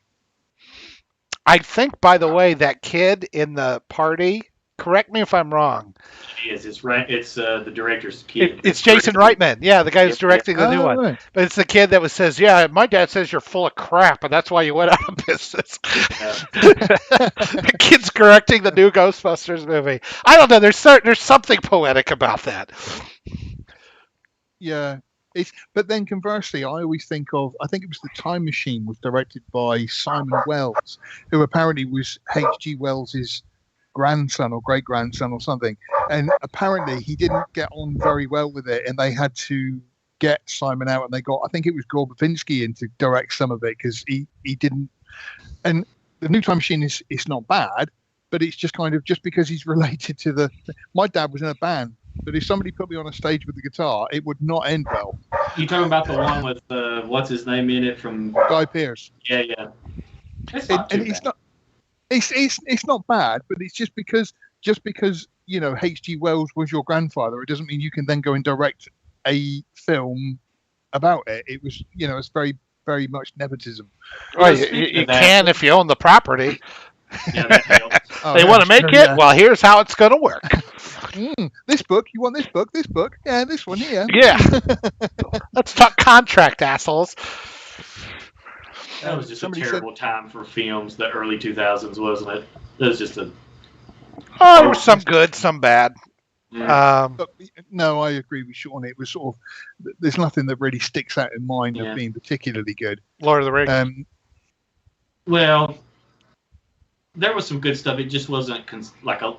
I think, by the way, that kid in the party. Correct me if I'm wrong. It is. It's right. It's the director's kid. It's Jason Reitman. Yeah, the guy who's directing the new one. Right. But it's the kid that says, "Yeah, my dad says you're full of crap, and that's why you went out of business." The kid's correcting the new Ghostbusters movie. I don't know. There's something poetic about that. Yeah. But then conversely, I always think of, I think it was The Time Machine was directed by Simon Wells, who apparently was H.G. Wells's grandson or great-grandson or something. And apparently he didn't get on very well with it, and they had to get Simon out, and they got, I think it was Gore Verbinski in to direct some of it because he didn't. And The New Time Machine is not bad, but it's just kind of, just because he's related to my dad was in a band. But if somebody put me on a stage with the guitar, it would not end well. You talking about the one with what's his name in it from Guy Pearce? Yeah. It's not too bad. It's not bad, but it's just because H.G. Wells was your grandfather, it doesn't mean you can then go and direct a film about it. It was it's very, very much nepotism. Well, you can if you own the property. Yeah, that helps. They want to make it? Yeah. Well, here's how it's going to work. This book? You want this book? This book? Yeah, this one here. Yeah. Let's talk contract, assholes. That was just a terrible time for films, the early 2000s, wasn't it? It was just there was some good, some bad. Yeah. No, I agree with Sean. It was sort of, there's nothing that really sticks out in mind of being particularly good. Lord of the Rings. Well, there was some good stuff. It just wasn't like a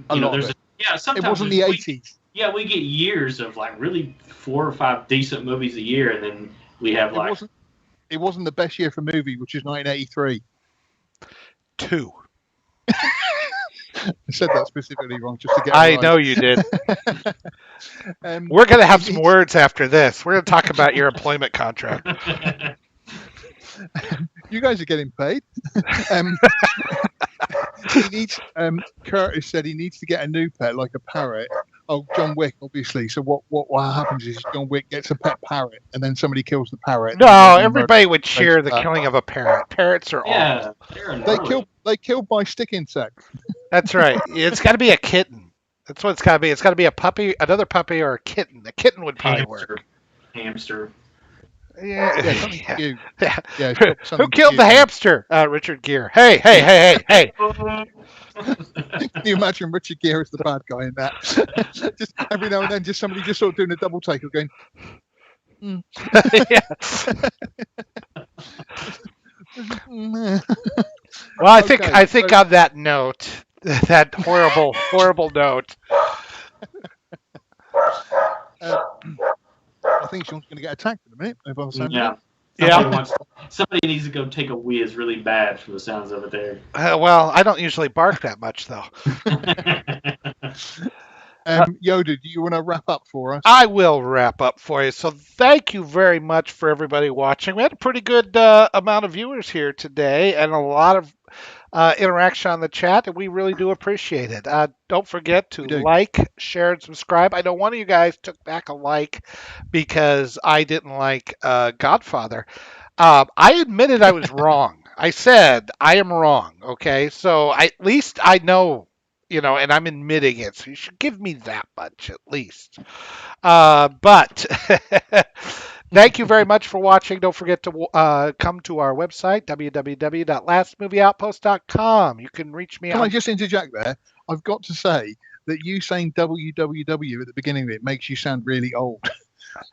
sometimes it wasn't the 80s. We get years of like really 4 or 5 decent movies a year, and then we have it wasn't the best year for movie, which is 1983. 2. I said that specifically wrong just to get. I know you did. We're going to have some words after this. We're going to talk about your employment contract. You guys are getting paid. He needs. Curtis said he needs to get a new pet, like a parrot. Oh, John Wick, obviously. So what happens is John Wick gets a pet parrot, and then somebody kills the parrot. No, everybody would cheer the killing of a parrot. Parrots are awful. They kill by stick insects. That's right. It's got to be a kitten. That's what it's got to be. It's got to be a puppy, another puppy, or a kitten. A kitten would probably work. Hamster. Yeah, something Yeah. cute. Yeah. Yeah, it's got Who something killed the cute. hamster? Richard Gere. Hey. Can you imagine Richard Gere as the bad guy in that? Just every now and then, just somebody just sort of doing a double take of going, Yeah. Well, I think Okay, on that note, that horrible note. I think Sean's going to get attacked in a minute. If I'm saying Yeah. Yeah. Somebody needs to go take a whiz really bad from the sounds of it there. Well, I don't usually bark that much, though. Yoda, do you want to wrap up for us? I will wrap up for you. So thank you very much for everybody watching. We had a pretty good amount of viewers here today and a lot of interaction on the chat, and we really do appreciate it. Don't forget to like, share, and subscribe. I know one of you guys took back a like because I didn't like Godfather. I admitted I was wrong. I said I am wrong. Okay, so at least I know, and I'm admitting it. So you should give me that much at least. But thank you very much for watching. Don't forget to come to our website, www.lastmovieoutpost.com. You can reach me Can I just interject there? I've got to say that you saying www at the beginning of it makes you sound really old.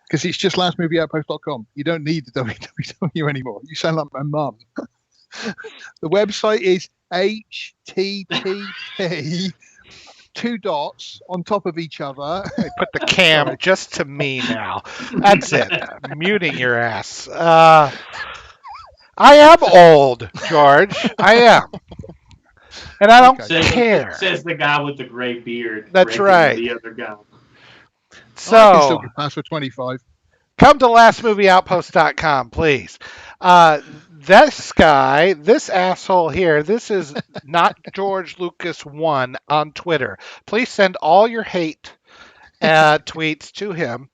Because it's just lastmovieoutpost.com. You don't need the www anymore. You sound like my mum. The website is http 2 dots on top of each other. Put the cam just to me now. That's it. I'm muting your ass. I am old, George. I am. And I don't care. Says the guy with the gray beard. That's right. The other guy. So, I can still get past for 25. Come to lastmovieoutpost.com, please. This guy, this asshole here, this is not George Lucas 1 on Twitter. Please send all your hate tweets to him.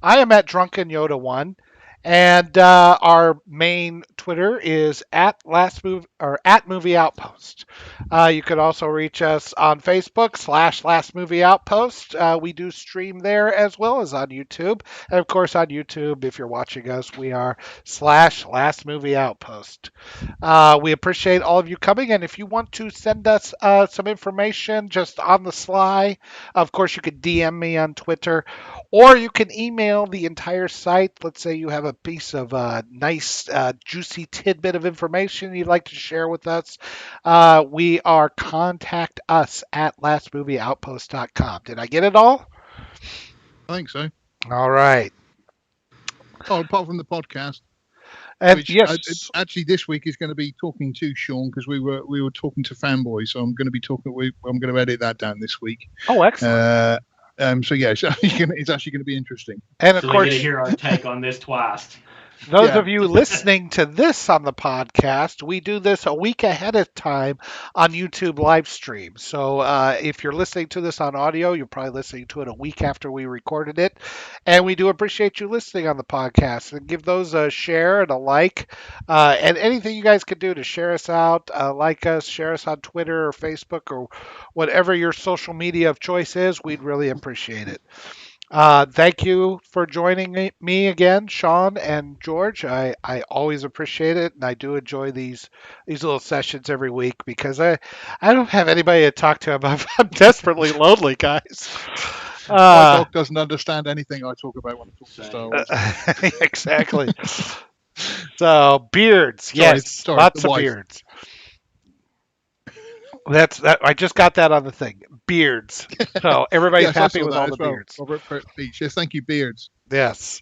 I am at Drunken Yoda 1. And our main Twitter is at Movie Outpost. You could also reach us on Facebook /Last Movie Outpost. We do stream there as well as on YouTube. And of course on YouTube, if you're watching us, we are /Last Movie Outpost. We appreciate all of you coming. And if you want to send us some information just on the sly, of course you can DM me on Twitter. Or you can email the entire site. Let's say you have a piece of nice, juicy tidbit of information you'd like to share with us. We are contact us at lastmovieoutpost.com. Did I get it all? I think so. All right. Oh, apart from the podcast. And which, yes, actually, this week is going to be talking to Sean because we were talking to Fanboy, so I'm going to be talking. I'm going to edit that down this week. Oh, excellent. So yeah, it's actually going to be interesting. And of so course, we get to hear our take on this twice. Those of you listening to this on the podcast, we do this a week ahead of time on YouTube live stream. So if you're listening to this on audio, you're probably listening to it a week after we recorded it. And we do appreciate you listening on the podcast. And give those a share and a like. And anything you guys can do to share us out, like us, share us on Twitter or Facebook or whatever your social media of choice is, we'd really appreciate it. Thank you for joining me again, Sean and George. I always appreciate it, and I do enjoy these little sessions every week because I don't have anybody to talk to. I'm desperately lonely, guys. My dog doesn't understand anything I talk about when I talk to Star Wars. Exactly. So beards, yes, lots of beards. I just got that on the thing. Beards. So everybody's happy with all the beards. Robert Beach. Yes, thank you, beards. Yes.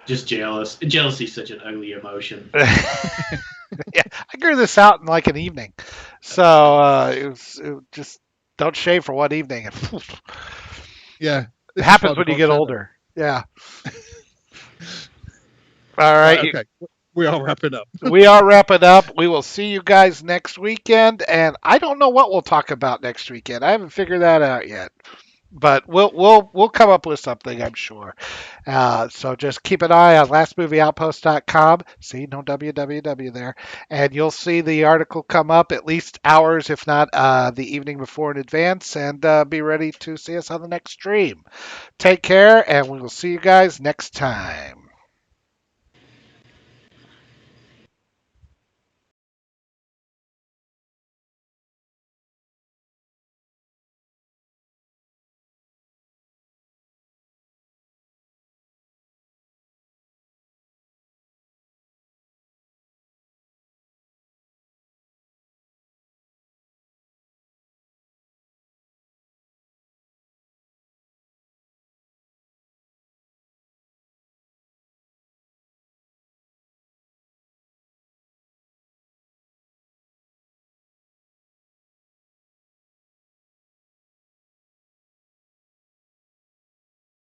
Just jealous. Jealousy is such an ugly emotion. Yeah, I grew this out in like an evening. So it was just don't shave for one evening. Yeah. It happens when you get older. Yeah. All right. Okay. We are wrapping up. We are wrapping up. We will see you guys next weekend, and I don't know what we'll talk about next weekend. I haven't figured that out yet, but we'll come up with something, I'm sure. So just keep an eye on lastmovieoutpost.com. See, no www there, and you'll see the article come up at least hours, if not the evening before in advance, and be ready to see us on the next stream. Take care, and we will see you guys next time.